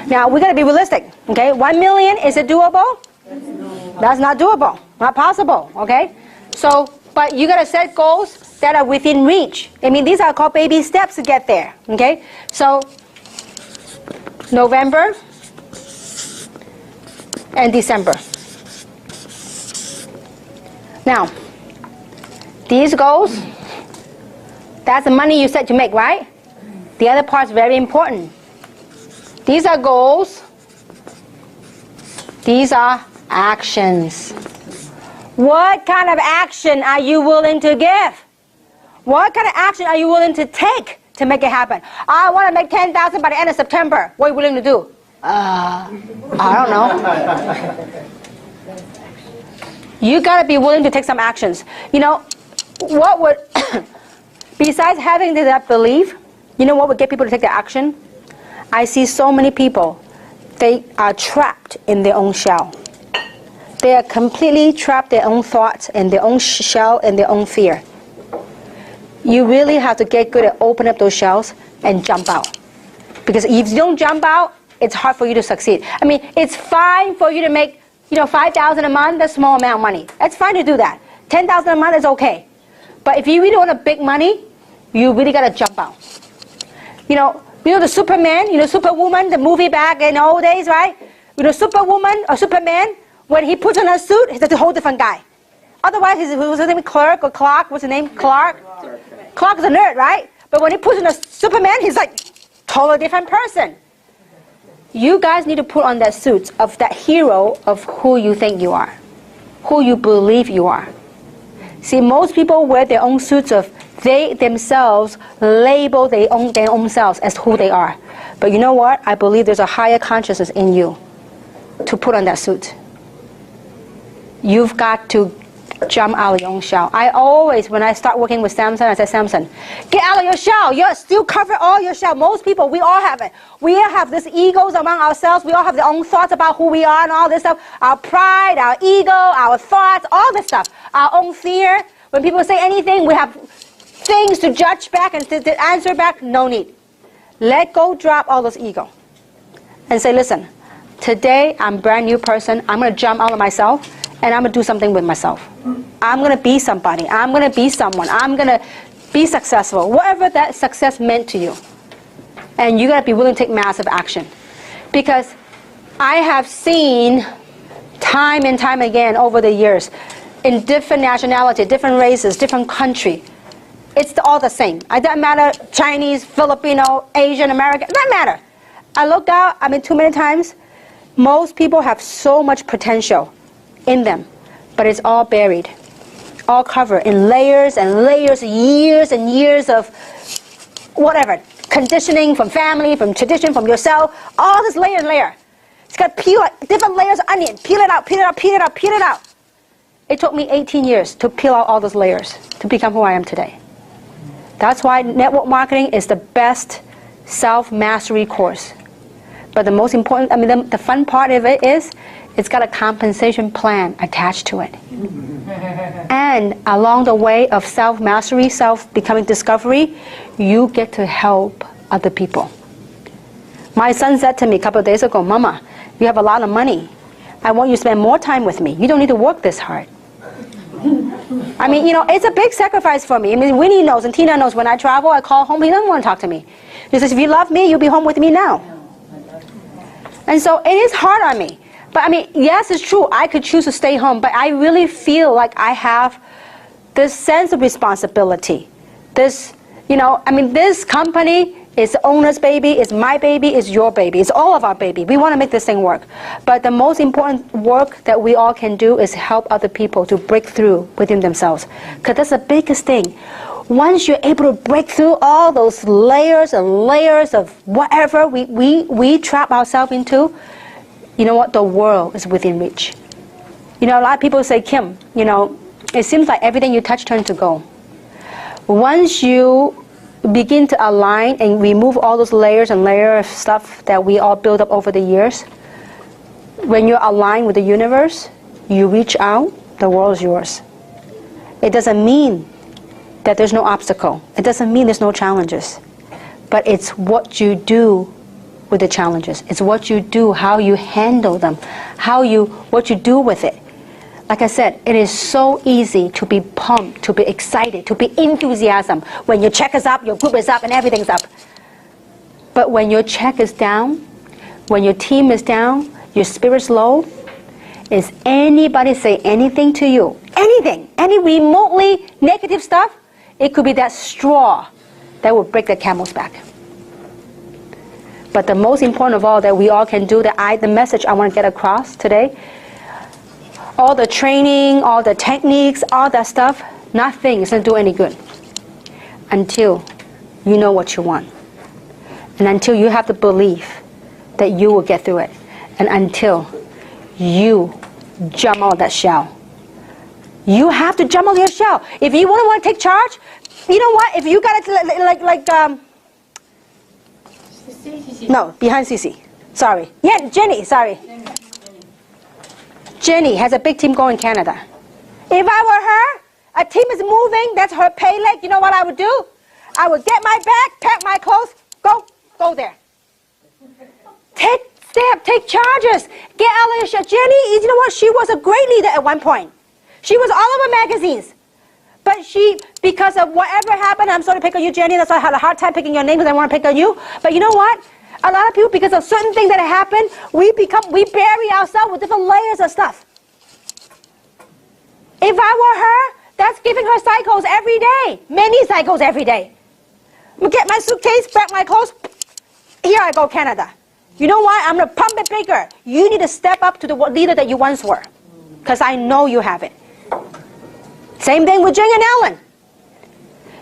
Now, we're going to be realistic, okay? 1 million, is it doable? That's not doable, not possible, okay? So, but you got to set goals that are within reach. I mean, these are called baby steps to get there, okay? So, November and December. Now, these goals, that's the money you set to make, right? The other part's very important. These are goals. These are actions. What kind of action are you willing to give? What kind of action are you willing to take to make it happen? I want to make 10,000 by the end of September. What are you willing to do? I don't know. You got to be willing to take some actions. You know, what would, besides having that belief, you know what would get people to take the action? I see so many people, they are trapped in their own shell. They are completely trapped in their own thoughts and their own shell and their own fear. You really have to get good at opening up those shells and jump out. Because if you don't jump out, it's hard for you to succeed. I mean, it's fine for you to make, you know, 5,000 a month, that's a small amount of money. That's fine to do that. 10,000 a month is okay. But if you really want a big money, you really got to jump out. You know the Superman, Superwoman, the movie back in the old days, right? Superwoman or Superman, when he puts on a suit, he's a whole different guy. Otherwise, what's his name, Clark or Clark? What's his name, Clark? Clark is a nerd, right? But when he puts on a Superman, he's like totally different person. You guys need to put on that suit of that hero of who you think you are, who you believe you are. See, most people wear their own suits of they themselves label their own selves as who they are. But you know what? I believe there's a higher consciousness in you to put on that suit. You've got to jump out of your own shell. I always, when I start working with Samson, I said, Samson, get out of your shell. You're still cover all your shell. Most people, we all have it. We all have these egos among ourselves. We all have their own thoughts about who we are and all this stuff. Our pride, our ego, our thoughts, all this stuff. Our own fear. When people say anything, we have things to judge back and to answer back. No need. Let go, drop all this ego. And say, listen, today I'm a brand new person. I'm going to jump out of myself. And I'm going to do something with myself. I'm going to be somebody. I'm going to be someone. I'm going to be successful. Whatever that success meant to you. And you got to be willing to take massive action. Because I have seen time and time again over the years, in different nationality, different races, different country, it's all the same. It doesn't matter Chinese, Filipino, Asian, American. It doesn't matter. I looked out, I mean, too many times. Most people have so much potential in them, but it's all buried, all covered in layers and layers, years and years of whatever, conditioning from family, from tradition, from yourself, all this layer and layer. It's got to peel different layers of onion, peel it out, peel it out, peel it out, peel it out. It took me 18 years to peel out all those layers to become who I am today. That's why network marketing is the best self-mastery course. But the most important, I mean, the fun part of it is, it's got a compensation plan attached to it. And along the way of self-mastery, self-becoming discovery, you get to help other people. My son said to me a couple of days ago, Mama, you have a lot of money. I want you to spend more time with me. You don't need to work this hard. I mean, it's a big sacrifice for me. I mean, Winnie knows and Tina knows when I travel, I call home, he doesn't want to talk to me. He says, if you love me, you'll be home with me now. And so it is hard on me. But I mean, yes, it's true, I could choose to stay home, but I really feel like I have this sense of responsibility. This, this company is the owner's baby, it's my baby, it's your baby, it's all of our baby. We want to make this thing work. But the most important work that we all can do is help other people to break through within themselves. Because that's the biggest thing. Once you're able to break through all those layers and layers of whatever we trap ourselves into, you know what? The world is within reach. You know, a lot of people say, Kim, you know, it seems like everything you touch turns to gold. Once you begin to align and remove all those layers and layers of stuff that we all build up over the years, when you're aligned with the universe, you reach out, the world is yours. It doesn't mean that there's no obstacle. It doesn't mean there's no challenges. But it's what you do with the challenges. It's what you do, how you handle them, what you do with it. Like I said, it is so easy to be pumped, to be excited, to be enthusiasm. When your check is up, your group is up, and everything's up. But when your check is down, when your team is down, your spirit's low, is anybody say anything to you, anything, any remotely negative stuff, it could be that straw that will break the camel's back. But the most important of all that we all can do, the message I want to get across today, all the training, all the techniques, all that stuff, nothing is going to do any good until you know what you want. And until you have the belief that you will get through it. And until you jump out of that shell. You have to jump out of your shell. If you want to take charge, you know what? If you got it no, behind Cece. Sorry. Yeah, Jenny, sorry. Jenny has a big team going in Canada. If I were her, a team is moving, that's her pay leg, you know what I would do? I would get my bag, pack my clothes, go there. Take steps, take charges, get out of your shell. Jenny, you know what? She was a great leader at one point. She was all over magazines. But because of whatever happened, I'm sorry to pick on you, Jenny, that's why I had a hard time picking your name because I want to pick on you. But you know what? A lot of people, because of certain things that have happened, we bury ourselves with different layers of stuff. If I were her, that's giving her cycles every day. Many cycles every day. Get my suitcase, pack my clothes, here I go, Canada. You know what? I'm going to pump it bigger. You need to step up to the leader that you once were. Because I know you have it. Same thing with Jing and Ellen.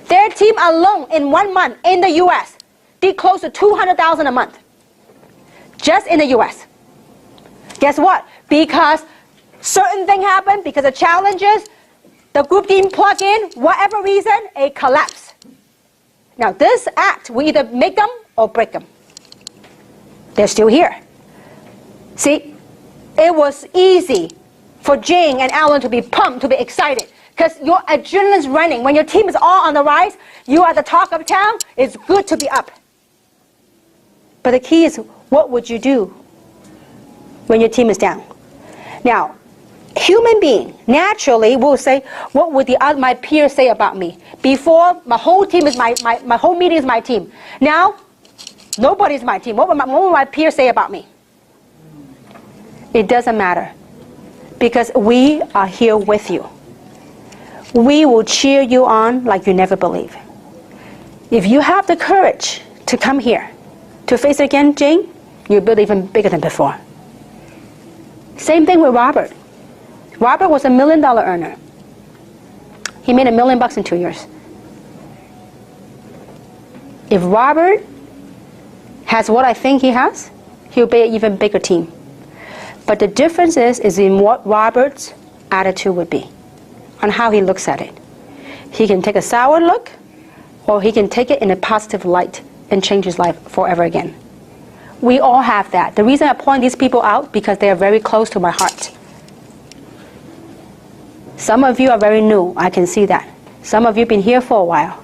Their team alone in 1 month in the U.S. did close to $200,000 a month. Just in the U.S. Guess what? Because certain thing happened, because of challenges, the group didn't plug in, whatever reason, it collapsed. Now this act will either make them or break them. They're still here. See, it was easy for Jing and Alan to be pumped, to be excited. Because your adrenaline's running. When your team is all on the rise, you are the talk of town, it's good to be up. But the key is, what would you do when your team is down? Now, human being naturally will say, what would my peers say about me? Before, my whole team is my whole meeting is my team. Now, nobody's my team. What will my peers say about me? It doesn't matter. Because we are here with you. We will cheer you on like you never believe. If you have the courage to come here, to face it again, Jane, you'll build even bigger than before. Same thing with Robert. Robert was $1 million earner. He made $1 million in 2 years. If Robert has what I think he has, he'll be an even bigger team. But the difference is in what Robert's attitude would be, on how he looks at it. He can take a sour look, or he can take it in a positive light and change his life forever again. We all have that. The reason I point these people out, because they are very close to my heart. Some of you are very new, I can see that. Some of you have been here for a while.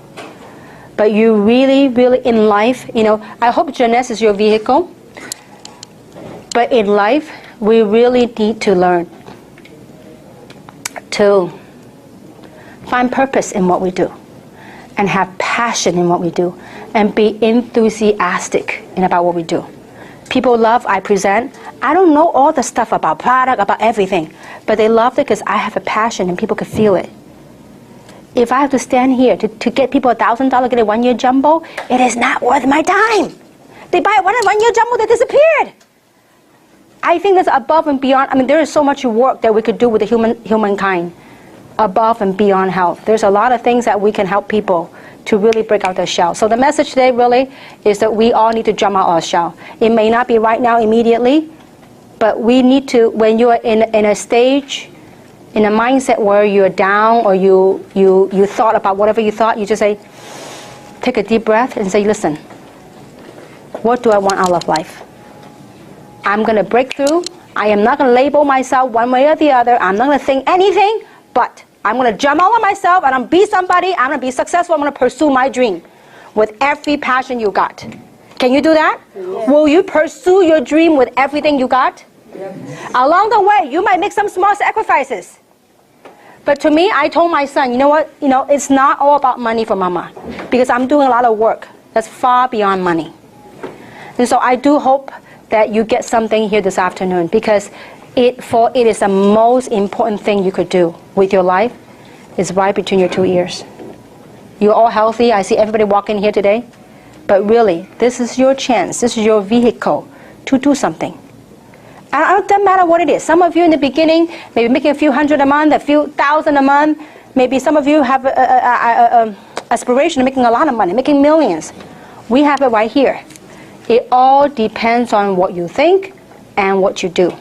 But you really, really in life, you know, I hope Jeunesse is your vehicle. But in life, we really need to learn to find purpose in what we do and have passion in what we do and be enthusiastic about what we do. People love I present. I don't know all the stuff about product, about everything, but they love it because I have a passion and people can feel it. If I have to stand here to get people $1,000, get a 1 year jumbo, it is not worth my time. They buy a 1 year jumbo, they disappeared. I think that's above and beyond. I mean, there is so much work that we could do with the humankind. above and beyond health. There's a lot of things that we can help people to really break out their shell. So the message today really is that we all need to jump out our shell. It may not be right now immediately, but we need to, when you're in a stage, in a mindset where you're down or you thought about whatever you thought, you just say, take a deep breath and say, listen, what do I want out of life? I'm going to break through. I am not going to label myself one way or the other. I'm not going to think anything, but I'm going to jump out on myself and I'm going to be somebody. I'm going to be successful. I'm going to pursue my dream with every passion you got. Can you do that? Yes. Will you pursue your dream with everything you got? Yes. Along the way, you might make some small sacrifices. But to me, I told my son, you know what? It's not all about money for mama, because I'm doing a lot of work that's far beyond money. And so I do hope that you get something here this afternoon, because it is the most important thing you could do with your life is right between your two ears. You're all healthy. I see everybody walking here today. But really, this is your chance. This is your vehicle to do something. And it doesn't matter what it is. Some of you in the beginning, maybe making a few hundred a month, a few thousand a month. Maybe some of you have an aspiration of making a lot of money, making millions. We have it right here. It all depends on what you think and what you do.